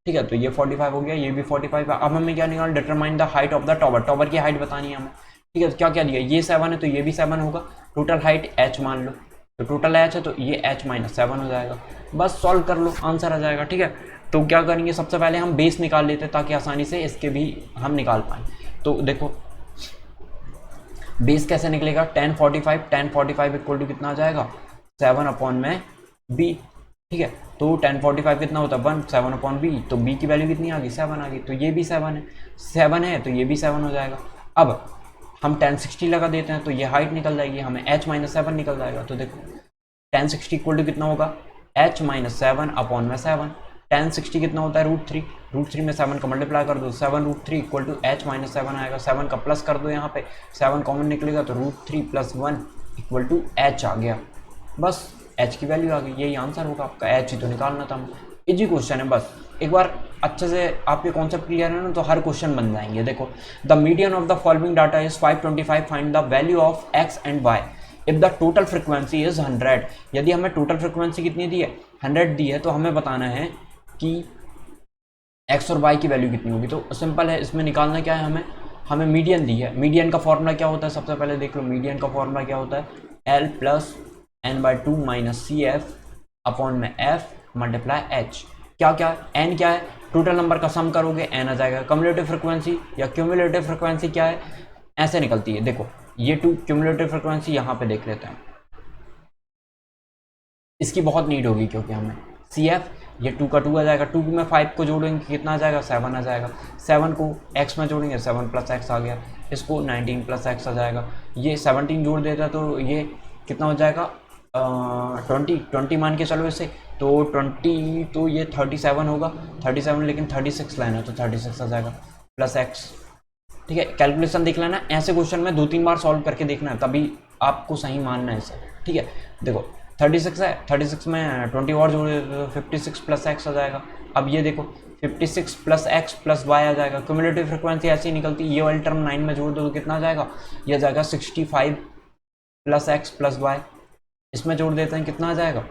ठीक है। तो ये 45 हो गया, ये भी 45 है। अब हमें क्या निकालना, determine the height of the tower, tower की हाइट बतानी है हमें, ठीक है। तो क्या क्या दिया, ये 7 है तो ये भी 7 होगा, टोटल हाइट h मान लो, तो टोटल h है तो ये h माइनस 7 हो जाएगा। बस सॉल्व कर लो, आंसर आ जाएगा, ठीक है। तो क्या करेंगे, सबसे पहले हम बेस निकाल लेते हैं ताकि आसानी से इसके भी हम निकाल पाएँ। तो देखो बेस कैसे निकलेगा, tan 45 इक्वल टू कितना आ जाएगा 7 अपॉन में b, ठीक है। तो tan 45 कितना होता है 1, 7 अपॉन b, तो b की वैल्यू कितनी आ गई 7 आ गई, तो ये भी 7 है तो ये भी 7 हो जाएगा। अब हम tan 60 लगा देते हैं तो ये हाइट निकल जाएगी, हमें h माइनस 7 निकल जाएगा। तो देखो tan 60 इक्वल टू कितना होगा h माइनस 7 अपॉन में 7, tan 60 कितना होता है √3 में 7 का मल्टीप्लाई कर दो, 7√3 इक्वल टू h माइनस 7 आएगा, 7 का प्लस कर दो, यहाँ पे 7 कॉमन निकलेगा तो √3 + 1 इक्वल टू h आ गया। बस h की वैल्यू आ गई, यही आंसर होगा आपका, h ही तो निकालना था। इजी क्वेश्चन है, बस एक बार अच्छे से आपके कॉन्सेप्ट क्लियर है ना तो हर क्वेश्चन बन जाएंगे। देखो the median of the following data is 525, find the value of x and y if the total frequency is 100। यदि हमें टोटल फ्रिक्वेंसी कितनी दी है 100 दी है, तो हमें बताना है कि x और y की वैल्यू कितनी होगी। तो सिंपल है, इसमें निकालना क्या है, हमें मीडियन दी है। मीडियन का फॉर्मूला क्या होता है, सबसे पहले देख लो, मीडियन का फॉर्मूला क्या होता है, l + n/2 - cf अपॉन में f मल्टीप्लाई h। क्या क्या है, n क्या है, टोटल नंबर का सम करोगे n आ जाएगा। क्यूमुलेटिव फ्रिक्वेंसी या क्यूमुलेटिव फ्रिक्वेंसी क्या है, ऐसे निकलती है। देखो ये क्यूमुलेटिव फ्रिक्वेंसी यहाँ पे देख लेते हैं, इसकी बहुत नीड होगी क्योंकि हमें cf, ये 2 का 2 आ जाएगा, 2 में 5 को जोड़ेंगे कितना आ जाएगा 7 आ जाएगा, 7 को x में जोड़ेंगे 7 + x आ गया, इसको 19 + x आ जाएगा, ये 17 जोड़ देता तो ये कितना हो जाएगा 20 मान के चलो इसे, तो 20 तो ये 37 होगा, 37 लेकिन 36 लाइन है तो 36 आ जाएगा प्लस x, ठीक है। कैलकुलेशन देख लेना, ऐसे क्वेश्चन में 2-3 बार सॉल्व करके देखना है तभी आपको सही मानना है इसे, ठीक है। देखो 36 है, 36 में 20 और जोड़े तो 56 + x आ जाएगा। अब ये देखो 56 + x + y आ जाएगा। क्यूमुलेटिव फ्रिक्वेंसी ऐसी निकलती है, ये वाली टर्म 9 में जोड़ दो तो कितना आ जाएगा, ये आ जाएगा 65 + x + y, इसमें जोड़ देते हैं कितना आ जाएगा,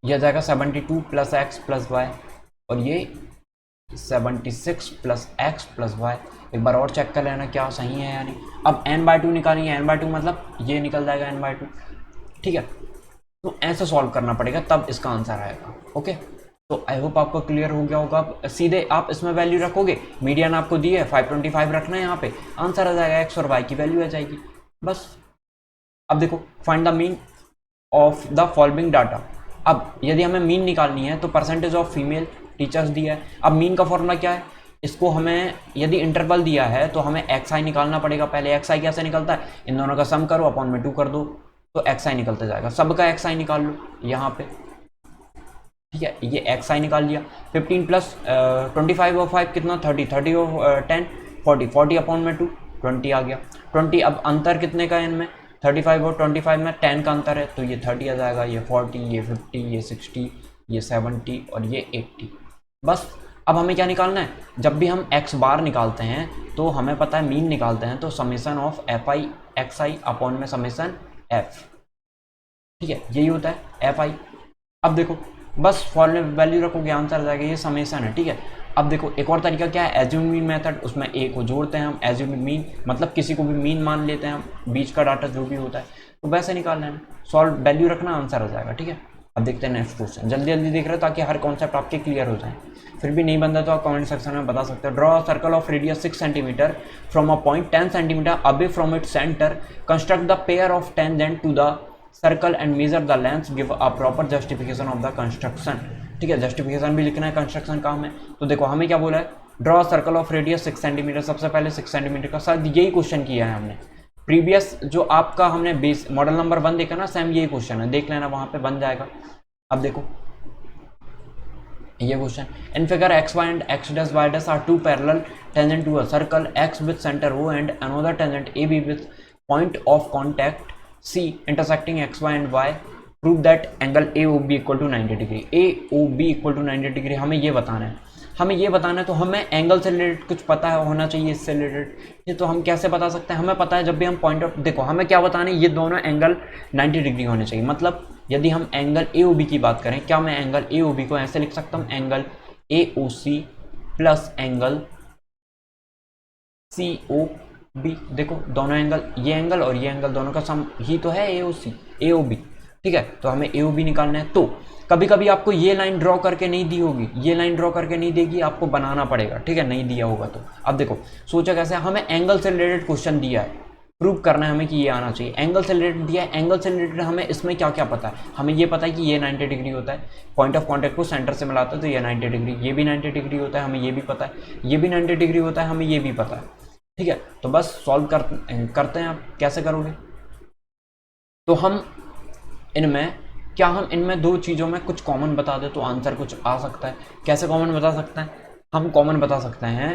यह आ जाएगा 72 + x + y, और ये 76 + x + y। एक बार और चेक कर लेना क्या सही है या नहीं। अब n/2 निकालेंगे, n/2 मतलब ये निकल जाएगा n/2, ठीक है। तो ऐसे सॉल्व करना पड़ेगा तब इसका आंसर आएगा, ओके। तो आई होप आपको क्लियर हो गया होगा। सीधे आप इसमें वैल्यू रखोगे, मीडियन आपको दी है 525 रखना है, यहाँ पे आंसर आ जाएगा, x और y की वैल्यू आ जाएगी, बस। अब देखो find the mean of the following data. अब यदि हमें मीन निकालनी है तो परसेंटेज ऑफ फीमेल टीचर्स दिया है। अब मीन का फॉर्मूला क्या है, इसको हमें यदि इंटरवल दिया है तो हमें xi निकालना पड़ेगा। पहले xi कैसे निकलता है, इन दोनों का सम करो अपॉन में 2 कर दो तो xi निकलता जाएगा। सबका xi निकाल लो यहाँ पे, ठीक है। ये xi निकाल लिया, 15 + 25 और 5 कितना 30, 30 और 10 40 अपॉन में 2 20 आ गया। 20 अब अंतर कितने का है इनमें, 35 और 25 में 10 का अंतर है तो ये 30 आ जाएगा, ये 40, ये 50, ये 60, ये 70 और ये 80। बस अब हमें क्या निकालना है, जब भी हम x बार निकालते हैं तो हमें पता है मीन निकालते हैं तो summation of fi xi upon में समेसन f, ठीक है, यही होता है fi। अब देखो बस फॉर्मूले वैल्यू रखोगे आंसर आ जाएगा, ये समेसन है, ठीक है। अब देखो एक और तरीका क्या है, एज्यूम मीन मेथड, उसमें a को जोड़ते हैं हम, एज्यूम मीन मतलब किसी को भी मीन मान लेते हैं हम, बीच का डाटा जो भी होता है तो वैसे निकाल लेना, सॉल्व वैल्यू रखना आंसर आ जाएगा, ठीक है। अब देखते हैं नेक्स्ट क्वेश्चन, जल्दी जल्दी देख रहे हो ताकि हर कॉन्सेप्ट आपके क्लियर हो जाए। फिर भी नहीं बनता तो आप कमेंट सेक्शन में बता सकते हो। Draw a circle of radius 6 centimetre from a point 10 centimetre away from its centre, construct the pair of tangent to the circle and measure the length, give a proper justification of the construction, ठीक है। Justification भी लिखना है construction का हमें। तो देखो हमें क्या बोला है, draw circle of radius 6 centimetre, सबसे पहले 6 सेंटीमीटर का, शायद यही क्वेश्चन किया है हमने प्रीवियस जो आपका हमने बेस मॉडल नंबर 1 देखा ना, सेम यही क्वेश्चन है, देख लेना वहां पे बन जाएगा। अब देखो ये question, in figure xy and x' are two parallel tangent to a circle, x with center O and another tangent AB with point of contact C intersecting X Y and Y prove that angle A O B equal to 90 degree. A O B equal to 90 degree हमें ये बताना है, तो हमें angle से related कुछ पता है होना चाहिए इससे रिलेटेड। ये तो हम कैसे बता सकते हैं, हमें पता है जब भी हम पॉइंट ऑफ, देखो हमें क्या बताना है, ये दोनों एंगल 90 डिग्री होने चाहिए। मतलब यदि हम एंगल ए ओ बी की बात करें, क्या मैं एंगल ए ओ बी को ऐसे लिख सकता हूँ, angle A O C plus angle C O B. देखो दोनों एंगल, ये एंगल और ये एंगल दोनों का सम ही तो है ए ओ सी ए ओ बी, ठीक है। तो हमें ए ओ बी निकालना है। तो कभी कभी आपको ये लाइन ड्रॉ करके नहीं दी होगी, ये लाइन ड्रॉ करके नहीं देगी, आपको बनाना पड़ेगा, ठीक है, नहीं दिया होगा तो। अब देखो सोचा कैसे, हमें एंगल से रिलेटेड क्वेश्चन दिया है, प्रूव करना है हमें कि ये आना चाहिए। एंगल से रिलेटेड दिया है, एंगल से रिलेटेड हमें इसमें क्या क्या पता है, हमें ये पता है कि ये 90 डिग्री होता है, पॉइंट ऑफ कांटेक्ट को सेंटर से मिलाता है तो ये 90 डिग्री, ये भी 90 डिग्री होता है, हमें ये भी पता है, ये भी 90 डिग्री होता है, हमें ये भी पता है, ठीक है। तो बस सॉल्व करते हैं। आप कैसे करोगे, तो हम इनमें दो चीज़ों में कुछ कॉमन बता दे तो आंसर कुछ आ सकता है। कैसे कॉमन बता सकते हैं, हम कॉमन बता सकते हैं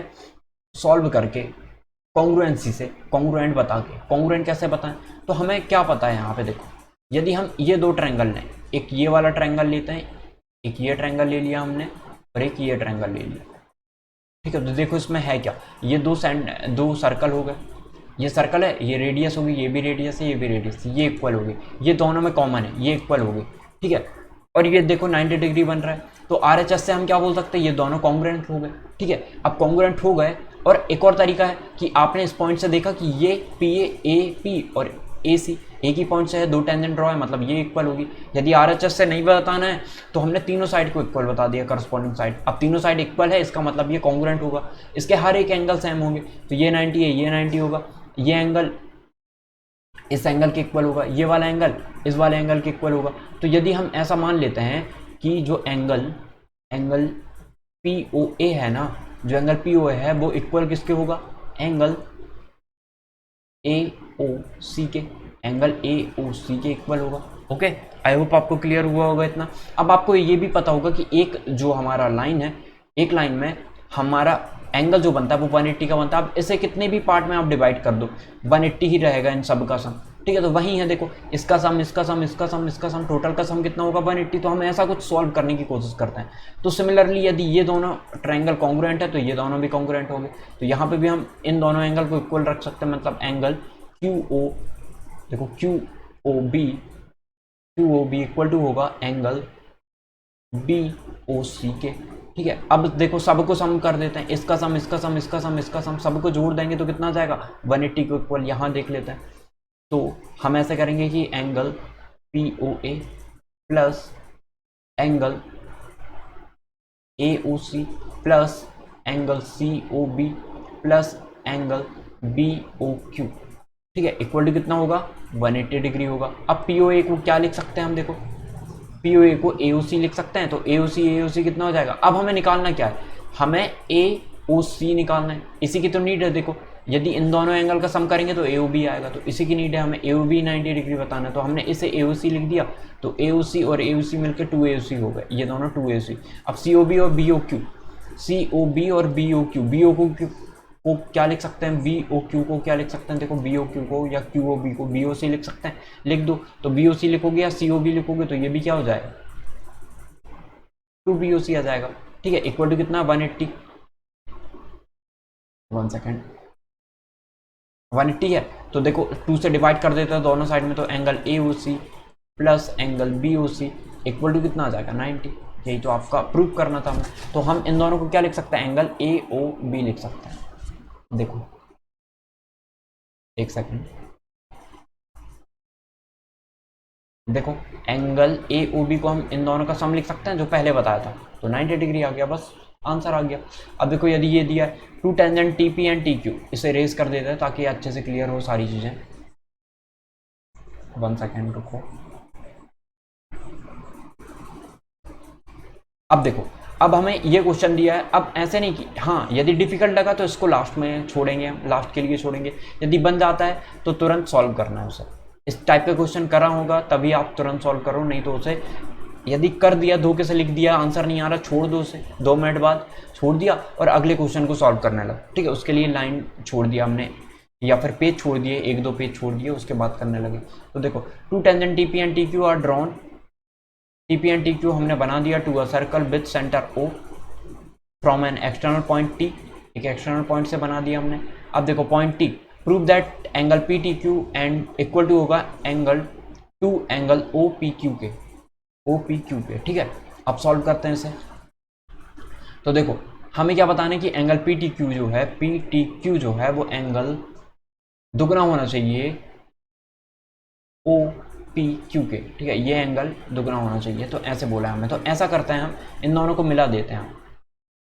सॉल्व करके, कॉन्ग्रुएंसी से, कॉन्ग्रुएंट बता के। कॉन्ग्रुएंट कैसे बताएं, तो हमें क्या पता है यहाँ पे देखो, यदि हम ये दो ट्रायंगल लें, एक ये वाला ट्रायंगल लेते हैं, एक ये ट्रायंगल ले लिया हमने और एक ये ट्रायंगल ले लिया, ठीक है। तो देखो इसमें है क्या, ये दो सर्कल हो गए, ये सर्कल है, ये रेडियस होगी, ये भी रेडियस है, ये भी रेडियस, ये इक्वल होगी, ये दोनों में कॉमन है, ये इक्वल होगी, ठीक है। और ये देखो 90 डिग्री बन रहा है, तो RHS से हम क्या बोल सकते हैं, ये दोनों कॉन्ग्रुएंट हो गए, ठीक है। अब कॉन्ग्रुएंट हो गए, और एक और तरीका है कि आपने इस पॉइंट से देखा कि ये PA और AC एक ही पॉइंट से है, दो टेंजेंट ड्रॉ है, मतलब ये इक्वल होगी। यदि RHS से नहीं बताना है तो हमने तीनों साइड को इक्वल बता दिया, करस्पॉन्डिंग साइड। अब तीनों साइड इक्वल है, इसका मतलब ये कॉन्ग्रुएंट होगा, इसके हर एक एंगल सेम होंगे, तो ये 90 है, ये 90 होगा, ये एंगल इस एंगल के इक्वल होगा, ये वाला एंगल इस वाले एंगल के इक्वल होगा। तो यदि हम ऐसा मान लेते हैं कि जो एंगल POA है ना, जो एंगल POA है वो इक्वल किसके होगा, एंगल AOC के, एंगल AOC के इक्वल होगा। ओके, आई होप आपको क्लियर हुआ होगा इतना। अब आपको ये भी पता होगा कि एक जो हमारा लाइन है, एक लाइन में हमारा एंगल जो बनता है वो 180 का बनता है। अब इसे कितने भी पार्ट में आप डिवाइड कर दो 180 ही रहेगा इन सब का सम, ठीक है। तो वही है, देखो इसका सम, इसका सम, इसका सम, इसका सम, टोटल का सम कितना होगा 180। तो हम ऐसा कुछ सॉल्व करने की कोशिश करते हैं। तो सिमिलरली यदि ये दोनों ट्रायंगल कॉन्ग्रुएंट है तो ये दोनों भी कॉन्ग्रुएंट होंगे, तो यहाँ पे भी हम इन दोनों एंगल को इक्वल रख सकते हैं। मतलब एंगल QO, देखो QOB इक्वल टू होगा एंगल BOC के, ठीक है। अब देखो सबको सम कर देते हैं, इसका सम, इसका सम, इसका सम, इसका सम, सबको जोड़ देंगे तो कितना जाएगा 180 को इक्वल। यहाँ देख लेते हैं, तो हम ऐसे करेंगे कि angle POA plus angle AOC plus angle COB plus angle BOQ, ठीक है, इक्वल टू कितना होगा 180 डिग्री होगा। अब POA को क्या लिख सकते हैं हम, देखो POA को AOC लिख सकते हैं, तो AOC कितना हो जाएगा। अब हमें निकालना क्या है, हमें AOC निकालना है, इसी की तो नीड है। देखो यदि इन दोनों एंगल का सम करेंगे तो AOB आएगा, तो इसी की नीड है, हमें AOB 90 डिग्री बताना है। तो हमने इसे AOC लिख दिया, तो AOC और AOC मिलकर 2AOC हो गए, ये दोनों 2AOC। अब COB और BOQ, COB और BOQ को क्या लिख सकते हैं, BOQ को क्या लिख सकते हैं, देखो BOQ को या QOB को BOC लिख सकते हैं, लिख दो। तो BOC लिखोगे या COB लिखोगे तो ये भी क्या हो जाएगा 2BOC आ जाएगा, ठीक है। इक्वल टू कितना 180, 1 सेकेंड, 180 है। तो देखो 2 से डिवाइड कर देते हैं दोनों साइड में, तो angle AOC plus angle BOC equal to कितना आ जाएगा 90। यही तो आपका प्रूव करना था हमें। तो हम इन दोनों को क्या लिख सकते हैं, एंगल AOB लिख सकते हैं। देखो 1 सेकेंड, देखो एंगल AOB को हम इन दोनों का सम लिख सकते हैं जो पहले बताया था, तो 90 डिग्री आ गया, बस आंसर आ गया। अब देखो यदि ये दिया है 2 टेंजेंट TP एंड TQ, इसे रेज कर देते हैं ताकि अच्छे से क्लियर हो सारी चीजें। 1 सेकेंड रुको। अब देखो, अब हमें ये क्वेश्चन दिया है। अब ऐसे नहीं कि हाँ यदि डिफिकल्ट लगा तो इसको लास्ट में छोड़ेंगे, हम लास्ट के लिए छोड़ेंगे। यदि बन जाता है तो तुरंत सॉल्व करना है उसे। इस टाइप का क्वेश्चन करा होगा तभी आप तुरंत सॉल्व करो, नहीं तो उसे यदि कर दिया, धोखे से लिख दिया, आंसर नहीं आ रहा, छोड़ दो उसे, 2 मिनट बाद छोड़ दिया और अगले क्वेश्चन को सॉल्व करने लगा, ठीक है। उसके लिए लाइन छोड़ दिया हमने, या फिर पेज छोड़ दिए, एक दो पेज छोड़ दिए, उसके बाद करने लगे। तो देखो, two tangent T P and T Q are drawn, T P and T Q हमने बना दिया to a circle with centre O from an external point T, एक एक्सटर्नल पॉइंट से बना दिया हमने। अब देखो point T, prove that angle P T Q and equal to होगा angle two angle O P Q के, ओ पी क्यू के, ठीक है। अब सॉल्व करते हैं इसे। तो देखो हमें क्या बताना है कि एंगल पी टी क्यू जो है, पी टी क्यू जो है वो एंगल दुगना होना चाहिए ओ पी क्यू के, ठीक है, ये एंगल दुगना होना चाहिए। तो ऐसे बोला है हमें, तो ऐसा करते हैं हम इन दोनों को मिला देते हैं,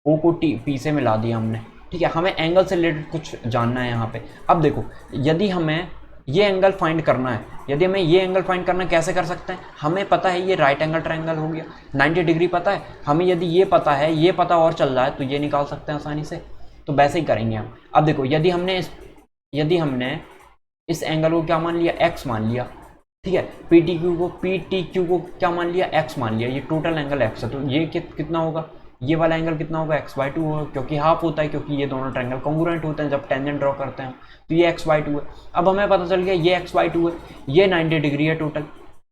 ओ को टी पी से मिला दिया हमने, ठीक है। हमें एंगल से रिलेटेड कुछ जानना है यहाँ पे। अब देखो यदि हमें ये एंगल फाइंड करना है, यदि हमें ये एंगल फाइंड करना है, कैसे कर सकते हैं? हमें पता है ये राइट एंगल ट्रायंगल हो गया, 90 डिग्री पता है हमें, यदि ये पता है, ये पता और चल रहा है तो ये निकाल सकते हैं आसानी से। तो वैसे ही करेंगे हम। अब देखो यदि हमने इस एंगल को क्या मान लिया, एक्स मान लिया, ठीक है, पी टी क्यू को क्या मान लिया, एक्स मान लिया, ये टोटल एंगल एक्स है, तो ये कितना होगा, ये वाला एंगल कितना होगा, x/2 होगा, क्योंकि हाफ होता है, क्योंकि ये दोनों ट्रायंगल कॉन्ग्रुएंट होते हैं जब टेंजेंट ड्रॉ करते हैं, तो ये x/2 है। अब हमें पता चल गया ये x/2 है, ये 90 डिग्री है टोटल,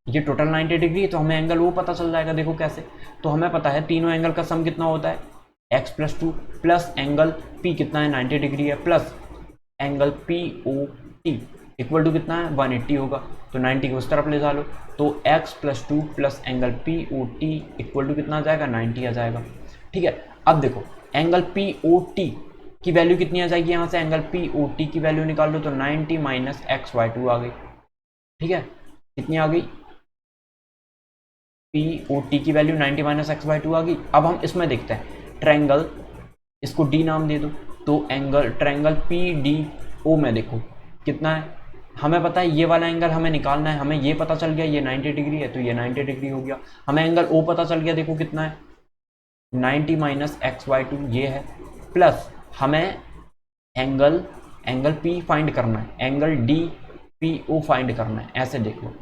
ये टोटल 90 डिग्री है, तो हमें एंगल वो पता चल जाएगा। देखो कैसे, तो हमें पता है तीनों एंगल का सम कितना होता है, x+2 प्लस एंगल p कितना है, 90 डिग्री है, plus angle POT equal to कितना है, 180 होगा, तो 90 को उस तरफ ले जा लो, तो x+2 plus angle POT equal to कितना आ जाएगा, 90 आ जाएगा, ठीक है। अब देखो एंगल POT की वैल्यू कितनी आ जाएगी, यहाँ से एंगल POT की वैल्यू निकाल लो, तो 90 माइनस x/2 आ गई, ठीक है। कितनी आ गई, POT की वैल्यू 90 माइनस x/2 आ गई। अब हम इसमें देखते हैं ट्रायंगल, इसको D नाम दे दो, तो एंगल ट्रायंगल PDO में देखो कितना है, हमें पता है ये वाला एंगल हमें निकालना है, हमें ये पता चल गया ये 90 डिग्री है, तो ये 90 डिग्री हो गया। हमें एंगल O पता चल गया, देखो कितना है, 90 माइनस x/2 ये है, प्लस हमें एंगल P फाइंड करना है, एंगल DPO फाइंड करना है, ऐसे देखो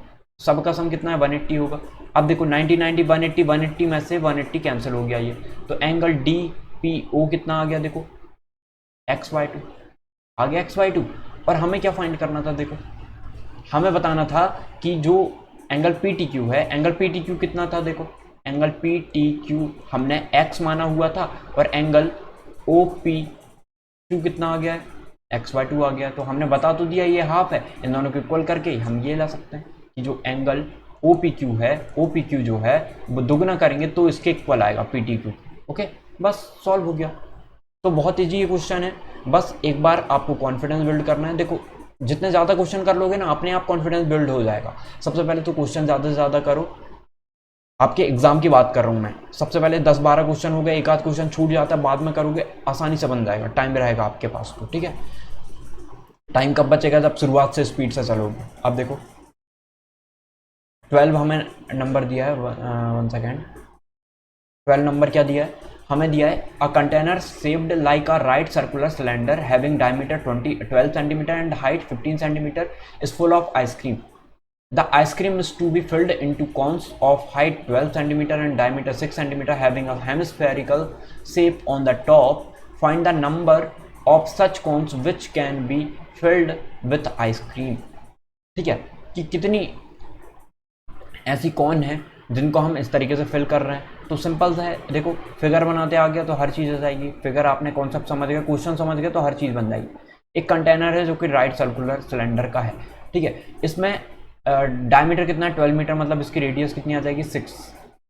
सबका सम कितना है, 180 होगा। अब देखो 90 90 180, 180 में से 180 कैंसिल हो गया ये, तो एंगल DPO कितना आ गया, देखो x/2 आ गया, x/2। और हमें क्या फाइंड करना था, देखो हमें बताना था कि जो एंगल PTQ है, एंगल PTQ कितना था, देखो एंगल PTQ हमने x माना हुआ था, और एंगल OPQ कितना आ गया है, x/2 आ गया। तो हमने बता तो दिया ये हाफ है, इन दोनों को इक्वल करके हम ये ला सकते हैं कि जो एंगल OPQ है, OPQ जो है वो दुगना करेंगे तो इसके इक्वल आएगा PTQ। ओके, बस सॉल्व हो गया। तो बहुत ईजी ये क्वेश्चन है, बस एक बार आपको कॉन्फिडेंस बिल्ड करना है। देखो जितने ज़्यादा क्वेश्चन कर लोगे ना, अपने आप कॉन्फिडेंस बिल्ड हो जाएगा। सबसे पहले तो क्वेश्चन ज़्यादा से ज़्यादा करो, आपके एग्जाम की बात कर रहा हूँ मैं। सबसे पहले 10-12 क्वेश्चन हो गए, एक आध क्वेश्चन छूट जाता है, बाद में करोगे आसानी से बन जाएगा, टाइम रहेगा आपके पास तो, ठीक है। टाइम कब बचेगा, जब शुरुआत से स्पीड से चलोगे। अब देखो 12 हमें नंबर दिया है, 1 सेकेंड, 12 नंबर क्या दिया है हमें, दिया है a container shaped like a right circular cylinder having diameter 12 centimetre and height 15 centimetre is full of ice cream. The ice cream is to be filled into cones of height 12 cm and diameter 6 cm having a hemispherical shape on the top. Find the number of such cones which can be filled with ice cream. ठीक है, कि कितनी ऐसी कौन है जिनको हम इस तरीके से फिल कर रहे हैं। तो सिंपल सा है, देखो फिगर बनाते आ गया तो हर चीज़ आ जाएगी, फिगर आपने कॉन्सेप्ट समझ गया, क्वेश्चन समझ गया तो हर चीज़ बन जाएगी। एक कंटेनर है जो कि राइट सर्कुलर सिलेंडर का है, ठीक है। इसमें डायमीटर कितना है, 12 मीटर, मतलब इसकी रेडियस कितनी आ जाएगी, 6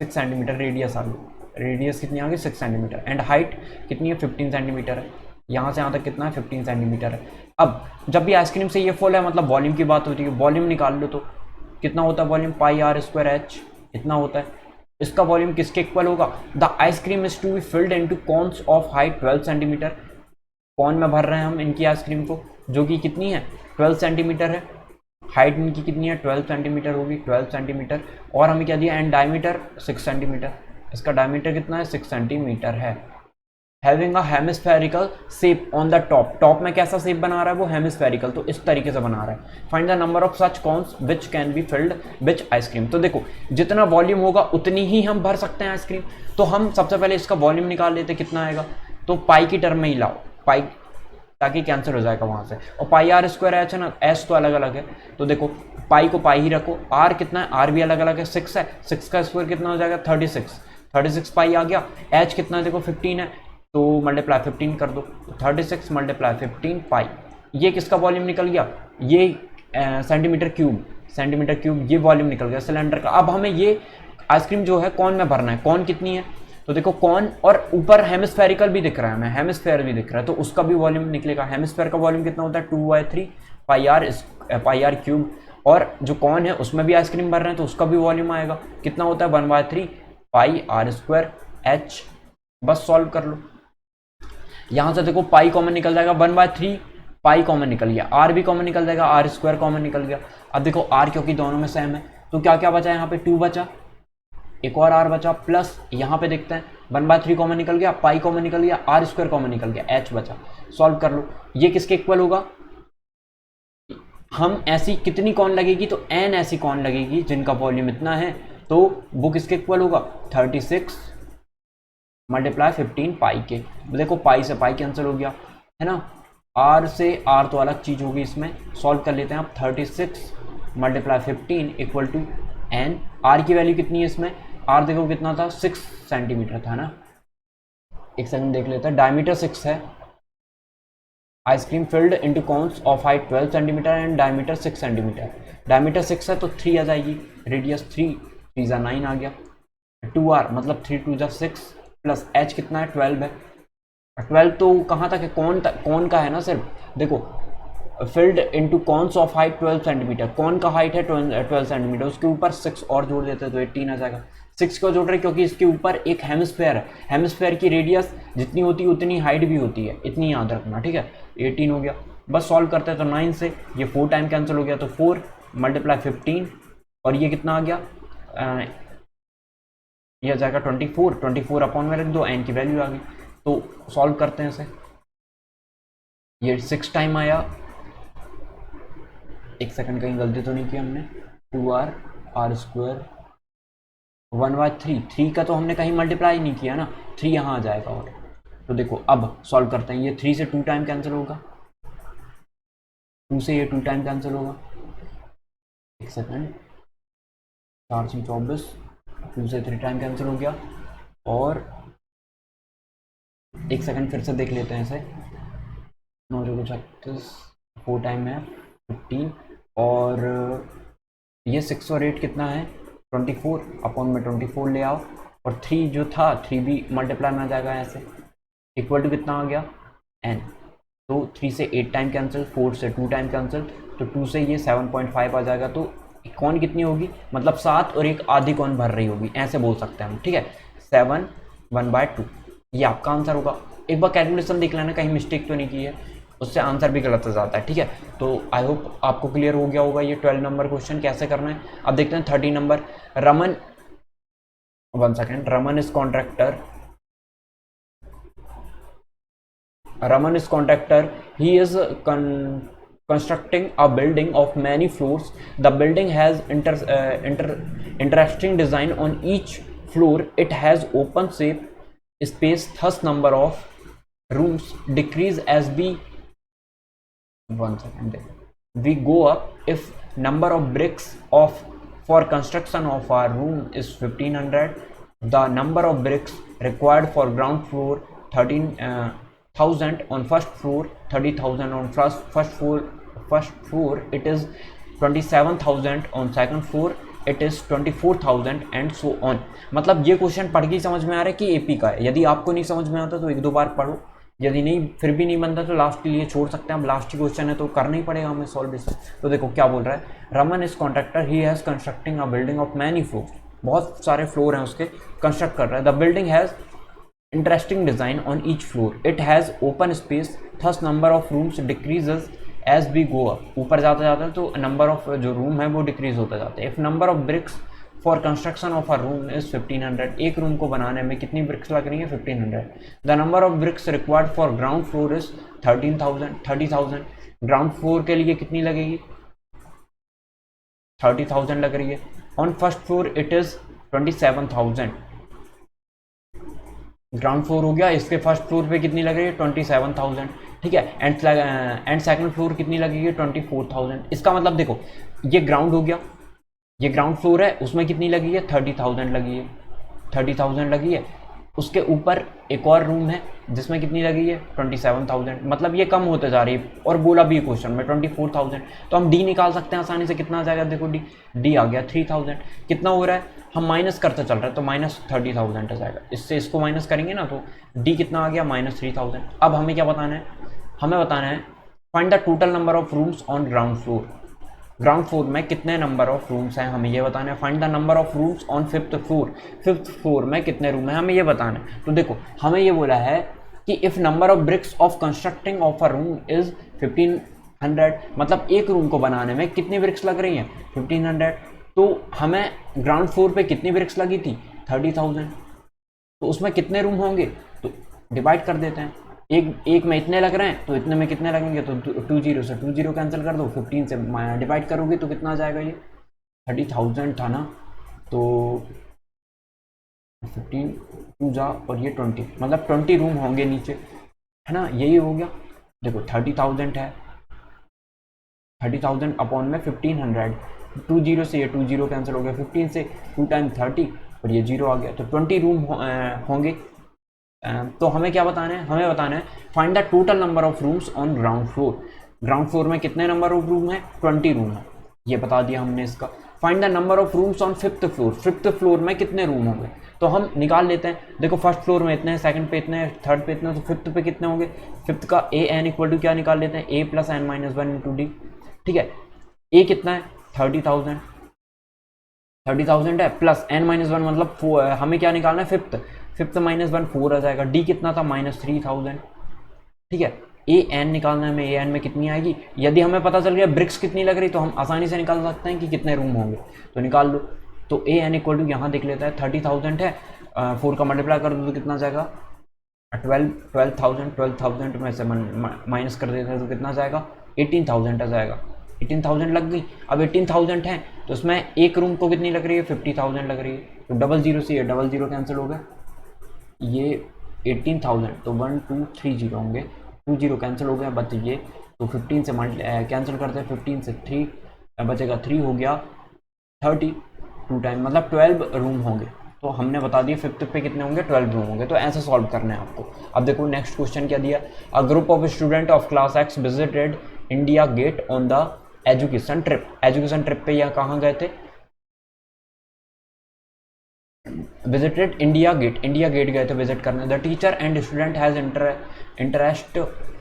सेंटीमीटर रेडियस आ गई, रेडियस कितनी आ गई 6 सेंटीमीटर, एंड हाइट कितनी है 15 सेंटीमीटर है, यहाँ से यहाँ तक कितना है 15 सेंटीमीटर है। अब जब भी आइसक्रीम से ये फुल है, मतलब वॉल्यूम की बात होती है, वॉल्यूम निकाल लो तो कितना होता है वॉल्यूम, πr²h इतना होता है। इसका वॉल्यूम किसके इक्वल होगा, the ice cream is to be filled into cones of height 12 centimetre, कौन में भर रहे हैं हम इनकी आइसक्रीम को, जो कि कितनी है 12 सेंटीमीटर है, हाइट इनकी कितनी है 12 सेंटीमीटर होगी, 12 सेंटीमीटर, और हमें क्या दिया एंड डायमीटर 6 सेंटीमीटर, इसका डायमीटर कितना है 6 सेंटीमीटर है। Having a hemispherical shape on the top, top में कैसा शेप बना रहा है वो हेमिस्फेरिकल, तो इस तरीके से बना रहा है। Find the number of such cons which can be filled which ice cream. तो देखो जितना वॉल्यूम होगा उतनी ही हम भर सकते हैं आइसक्रीम, तो हम सबसे पहले इसका वॉल्यूम निकाल लेते, कितना आएगा, तो पाई की टर्म में ही लाओ, पाई ताकि कैंसिल हो जाएगा वहाँ से। और पाई आर स्क्वायर एच है ना, एच तो अलग अलग है, तो देखो पाई को पाई ही रखो, आर कितना है, आर भी अलग अलग है, 6 है, 6 का स्क्वायर कितना हो जाएगा 36 पाई आ गया। एच कितना है देखो 15 है, तो मल्टीप्लाई 15 कर दो, 36 मल्टीप्लाई 15 पाई। ये किसका वॉल्यूम निकल गया, ये सेंटीमीटर क्यूब ये वॉल्यूम निकल गया सिलेंडर का। अब हमें ये आइसक्रीम जो है कौन में भरना है, कौन कितनी है, तो देखो कौन और ऊपर हेमिस्फेरिकल भी दिख रहा है, हमें हेमिस्फेयर भी दिख रहा है, तो उसका भी वॉल्यूम निकलेगा। हेमिस्फेयर का वॉल्यूम कितना होता है 2/3 पाई आर क्यूब, और जो कौन है उसमें भी आइसक्रीम भर रहे हैं तो उसका भी वॉल्यूम आएगा, कितना होता है 1/3 पाई आर स्क्वायर एच। बस सॉल्व कर लो। यहां से देखो पाई कॉमन निकल जाएगा, 1/3 पाई कॉमन निकल गया, आर भी कॉमन निकल जाएगा, आर स्क्वायर कॉमन निकल गया। अब देखो आर क्योंकि दोनों में सेम है, तो क्या क्या बचा यहाँ पे 2 बचा, एक और आर बचा, प्लस यहाँ पे देखते हैं 1/3 कॉमन निकल गया, पाई कॉमन निकल गया, आर स्क्वायर कॉमन निकल गया, एच बचा। सॉल्व कर लो, ये किसके इक्वल होगा, हम ऐसी कितनी कौन लगेगी, तो n ऐसी कौन लगेगी जिनका वॉल्यूम इतना है, तो वो किसके इक्वल होगा 36 मल्टीप्लाई 15 पाई के। देखो पाई से पाई कैंसिल हो गया है ना, आर से आर तो अलग चीज होगी इसमें। सॉल्व कर लेते हैं आप, 36 multiply 15 equal to n। R की वैल्यू कितनी है इसमें, आर देखो कितना था 6 सेंटीमीटर था ना, एक सेकंड देख लेते हैं, डायमीटर 6 है, ice cream filled into cones of height 12 centimetre and diameter 6 centimetre. Diameter 6 है तो 3 आ जाएगी, रेडियस 3 3 9 आ गया, 2r मतलब 3 2 6 प्लस h कितना है 12 है। 12 तो कहाँ तक है, कौन का है ना सिर्फ, देखो field into cones of height 12 centimetre, कौन का हाइट है 12 सेंटीमीटर, उसके ऊपर 6 और जोड़ देते हैं तो 18 आ जाएगा। 6 को जोड़ रहे क्योंकि इसके ऊपर एक हेमिस्फेयर है, हेमिस्फेयर की रेडियस जितनी होती है उतनी हाइट भी होती है, इतनी याद रखना, ठीक है। 18 हो गया, बस सॉल्व करते हैं तो 9 से ये 4 टाइम कैंसिल हो गया, तो 4 मल्टीप्लाई 15 और ये कितना आ गया, ये आ जाएगा 24 अपॉन में रख दो, एन की वैल्यू आ गई। तो सॉल्व करते हैं इसे, ये 6 टाइम आया, एक सेकंड कहीं गलती तो नहीं की हमने, 2r आर स्क्वायर 1/3, 3 का तो हमने कहीं मल्टीप्लाई नहीं किया ना, 3 यहाँ आ जाएगा। और तो देखो अब सॉल्व करते हैं, ये 3 से 2 टाइम कैंसिल होगा, 2 से ये 2 टाइम कैंसिल होगा, एक सेकंड, 4 से 24, 2 से 3 टाइम कैंसिल हो गया, और एक सेकंड फिर से देख लेते हैं इसे, 9 को 36, 4 टाइम है 15, और ये 6 और 8 कितना है 24 अपॉन में 24 ले आओ, और 3 जो था 3 भी मल्टीप्लाई में आ जाएगा ऐसे, इक्वल टू कितना आ गया n। तो 3 से 8 टाइम कैंसिल, 4 से 2 टाइम कैंसिल, तो 2 से ये 7.5 आ जाएगा। तो कौन कितनी होगी, मतलब 7 और एक आधी कौन भर रही होगी, ऐसे बोल सकते हैं हम, ठीक है। 7 1/2 ये आपका आंसर होगा। एक बार कैलकुलेशन देख लेना कहीं मिस्टेक तो नहीं की है, उससे आंसर भी गलत हो जाता है, ठीक है। तो आई होप आपको क्लियर हो गया होगा ये 12 नंबर क्वेश्चन कैसे करना है। अब देखते हैं 30 number. Raman, 1 second, Raman is contractor, he is constructing a building of many floors. The building has interesting design on each floor. It has open shape space, thus number of rooms decrease as we 1 second we go up. If number of bricks for construction of our room is 1500, the number of bricks required for ground floor 13,000, on first floor 30,000, on first floor it is 27,000, on second floor it is 24,000 and so on। मतलब ये question पढ़ के समझ में आ रहा है कि AP का है। यदि आपको नहीं समझ में आता तो 1-2 बार पढ़ो, यदि नहीं फिर भी नहीं बनता तो लास्ट के लिए छोड़ सकते हैं। अब लास्ट ही क्वेश्चन है तो करना ही पड़ेगा हमें सॉल्व इसे। तो देखो क्या बोल रहा है, Raman is contractor, he has constructing a building of many floor, बहुत सारे फ्लोर हैं उसके, कंस्ट्रक्ट कर रहा है। The building has interesting design on each floor, it has open space, thus number of rooms decreases as we go up। ऊपर जाते जाते तो नंबर ऑफ जो रूम है वो डिक्रीज होता जाता है। If number of BRICS for construction of a room is 1500, एक रूम को बनाने में कितनी ब्रिक्स लग रही है 1500। The number of BRICS required for ground floor is 30,000। Ground floor के लिए कितनी लगेगी 30,000 लग रही है। On first floor it is 27,000, ground floor हो गया, इसके फर्स्ट फ्लोर पे कितनी लग रही है 27,000। ठीक है। एंड सेकंड फ्लोर कितनी लगेगी 24,000। इसका मतलब देखो ये ग्राउंड हो गया, ये ग्राउंड फ्लोर है, उसमें कितनी लगी है 30,000 लगी है, 30,000 लगी है। उसके ऊपर एक और रूम है जिसमें कितनी लगी है 27,000, मतलब ये कम होते जा रही है। और बोला भी क्वेश्चन में 24,000, तो हम डी निकाल सकते हैं आसानी से। कितना आ जाएगा देखो डी आ गया 3,000। कितना हो रहा है, हम माइनस करते चल रहे हैं तो -30,000 आ जाएगा। इससे इसको माइनस करेंगे ना तो डी कितना आ गया -3,000। अब हमें क्या बताना है, हमें बताना है find the total number of rooms on ground floor. Ground floor में कितने नंबर ऑफ रूम्स हैं हमें ये बताना है। Find the number of rooms on fifth floor, fifth floor में कितने रूम है हमें ये बताना है। तो देखो हमें ये बोला है कि if number of bricks of constructing of a room is 1500, मतलब एक रूम को बनाने में कितनी ब्रिक्स लग रही हैं 1500। तो हमें ग्राउंड फ्लोर पे कितनी ब्रिक्स लगी थी 30,000, तो उसमें कितने रूम होंगे तो डिवाइड कर देते हैं। एक में इतने लग रहे हैं तो इतने में कितने लगेंगे, तो 20 से 20 कैंसिल कर दो, 15 से डिवाइड करोगे तो कितना आ जाएगा, ये 30,000 था ना, तो 15 2 जा और ये 20, मतलब 20 रूम होंगे नीचे, है ना, यही हो गया। देखो 30,000 है, 30,000 अपॉन में 1500, 20 से ये 20 कैंसिल हो गया, 15 से 2 टाइम 30 और ये 0 आ गया, तो 20 रूम होंगे। तो हमें क्या बताना है, हमें बताना है find the total number of rooms on ground floor. Ground floor में कितने नंबर ऑफ रूम है 20 रूम है, ये बता दिया हमने इसका। Find the number of rooms on fifth floor, fifth floor में कितने रूम होंगे तो हम निकाल लेते हैं। देखो फर्स्ट फ्लोर में इतने हैं, सेकंड पे इतने हैं, थर्ड पे इतने, तो फिफ्थ पे कितने होंगे। फिफ्थ का ए एन इक्वल टू क्या निकाल लेते हैं, A plus N minus 1 into D. ठीक है, ए कितना है 30,000, 30,000 है, प्लस एन माइनस 1 मतलब हमें क्या निकालना है फिफ्थ, फिफ्थ माइनस 1 4 आ जाएगा। डी कितना था -3,000। ठीक है, ए एन निकालना है हमें, ए एन में कितनी आएगी, यदि हमें पता चल गया ब्रिक्स कितनी लग रही तो हम आसानी से निकाल सकते हैं कि कितने रूम होंगे, तो निकाल लो। तो ए एन इक्वल टू यहाँ देख लेता है 30,000 है, 4 का मल्टीप्लाई कर दो तो कितना जाएगा 12,000 में से माइनस कर देते हैं तो कितना जाएगा 18,000 आ जाएगा। 18,000 लग गई। अब 18,000 है तो उसमें एक रूम को कितनी लग रही है 50,000 लग रही है, तो 00 से ये 00 कैंसिल हो गया, ये 18,000 तो 1 2 3 0 होंगे, 2 0 कैंसिल हो गया, बच ये, तो 15 से कैंसिल करते हैं, 15 से 3 बचेगा, 3 हो गया 30, 2 टाइम मतलब 12 रूम होंगे। तो हमने बता दिया फिफ्थ पे कितने होंगे 12 रूम होंगे। तो ऐसे सॉल्व करना है आपको। अब देखो नेक्स्ट क्वेश्चन क्या दिया, a group of student of class x visited India get on the education trip. Education trip पे यह कहाँ गए थे, विजिटेड इंडिया गेट गए थे विजिट करने। The teacher and student has interest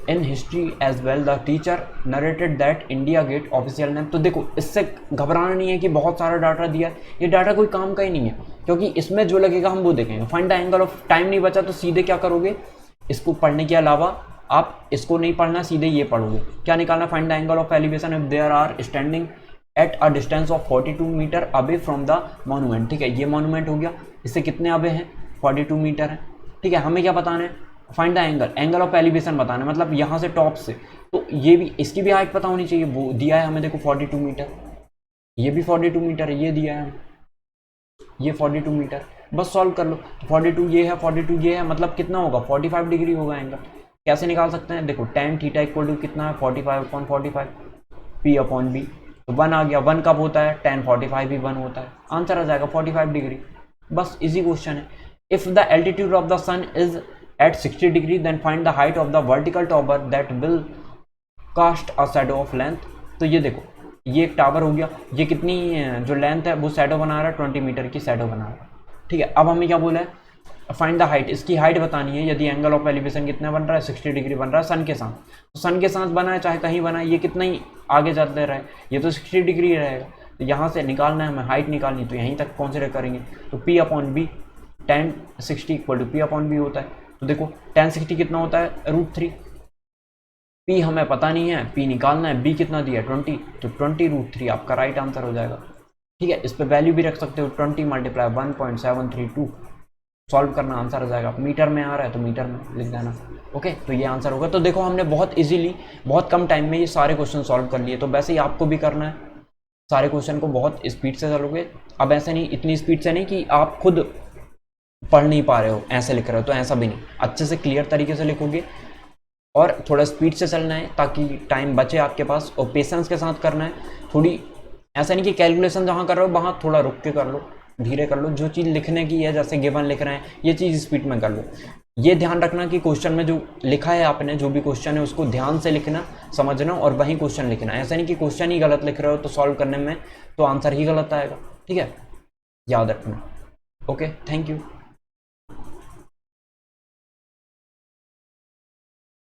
in history as well, the teacher narrated that India Gate official name. तो देखो इससे घबराना नहीं है कि बहुत सारा डाटा दिया, ये डाटा कोई काम का ही नहीं है, क्योंकि इसमें जो लगेगा हम वो देखेंगे। Find the angle of, time नहीं बचा तो सीधे क्या करोगे, इसको पढ़ने के अलावा आप इसको नहीं पढ़ना, सीधे ये पढ़ोगे। क्या निकालना, find the angle of elevation if there are standing at a distance of 42 metre away from the monument. ठीक है, ये मॉन्यूमेंट हो गया, इससे कितने अवे हैं 42 मीटर है। ठीक है, हमें क्या बताना है, find the angle of elevation बताना है, मतलब यहाँ से टॉप से, तो ये भी, इसकी भी हाइट पता होनी चाहिए, वो दिया है हमें देखो 42 मीटर, ये भी 42 मीटर है, ये दिया है ये 42 मीटर, बस सॉल्व कर लो। 42 ये है, 42 ये है, मतलब कितना होगा 45 डिग्री होगा एंगल। कैसे निकाल सकते हैं, देखो tan थीटा इक्वल टू कितना है 45/45 p अपॉन बी, तो 1 आ गया। 1 कब होता है, tan 45 भी 1 होता है, आंसर आ जाएगा 45 डिग्री। बस इजी क्वेश्चन है। If the altitude of the sun is at 60 degree then find the height of the vertical tower that will cast a shadow of length. तो ये देखो, ये एक टावर हो गया, ये कितनी जो लेंथ है वो शैडो बना रहा है, 20 मीटर की शैडो बना रहा है। ठीक है, अब हमें क्या बोला है, फाइंड द हाइट, इसकी हाइट बतानी है। यदि एंगल ऑफ एलिवेशन कितना बन रहा है 60 डिग्री बन रहा है सन के साथ, तो सन के साथ बना है चाहे कहीं बना है, ये कितना ही आगे जाते रहे, ये तो 60 डिग्री रहेगा। तो यहाँ से निकालना है हमें, हाइट निकालनी, तो यहीं तक कंसिडर करेंगे। तो p upon b, tan 60 equal to p upon b होता है। तो देखो tan 60 कितना होता है √3, p हमें पता नहीं है, p निकालना है, b कितना दिया 20, तो 20√3 आपका राइट आंसर हो जाएगा। ठीक है, इस पर वैल्यू भी रख सकते हो, 20 मल्टीप्लाई 1.732, सॉल्व करना, आंसर आ जाएगा। मीटर में आ रहा है तो मीटर में लिख देना। ओके, तो ये आंसर होगा। तो देखो हमने बहुत इजीली, बहुत कम टाइम में ये सारे क्वेश्चन सॉल्व कर लिए। तो वैसे ही आपको भी करना है, सारे क्वेश्चन को बहुत स्पीड से चलोगे। अब ऐसे नहीं, इतनी स्पीड से नहीं कि आप खुद पढ़ नहीं पा रहे हो, ऐसे लिख रहे हो, तो ऐसा भी नहीं, अच्छे से क्लियर तरीके से लिखोगे और थोड़ा स्पीड से चलना है ताकि टाइम बचे आपके पास, और पेशेंस के साथ करना है। थोड़ी ऐसा नहीं कि कैलकुलेशन जहाँ कर रहे हो वहाँ थोड़ा रुक के कर लो, धीरे कर लो। जो चीज़ लिखने की है, जैसे गिवन लिख रहे हैं, ये चीज़ स्पीड में कर लो। ये ध्यान रखना कि क्वेश्चन में जो लिखा है आपने, जो भी क्वेश्चन है उसको ध्यान से लिखना, समझना और वही क्वेश्चन लिखना। ऐसा नहीं कि क्वेश्चन ही गलत लिख रहे हो तो सॉल्व करने में तो आंसर ही गलत आएगा। ठीक है, याद रखना। Okay, thank you.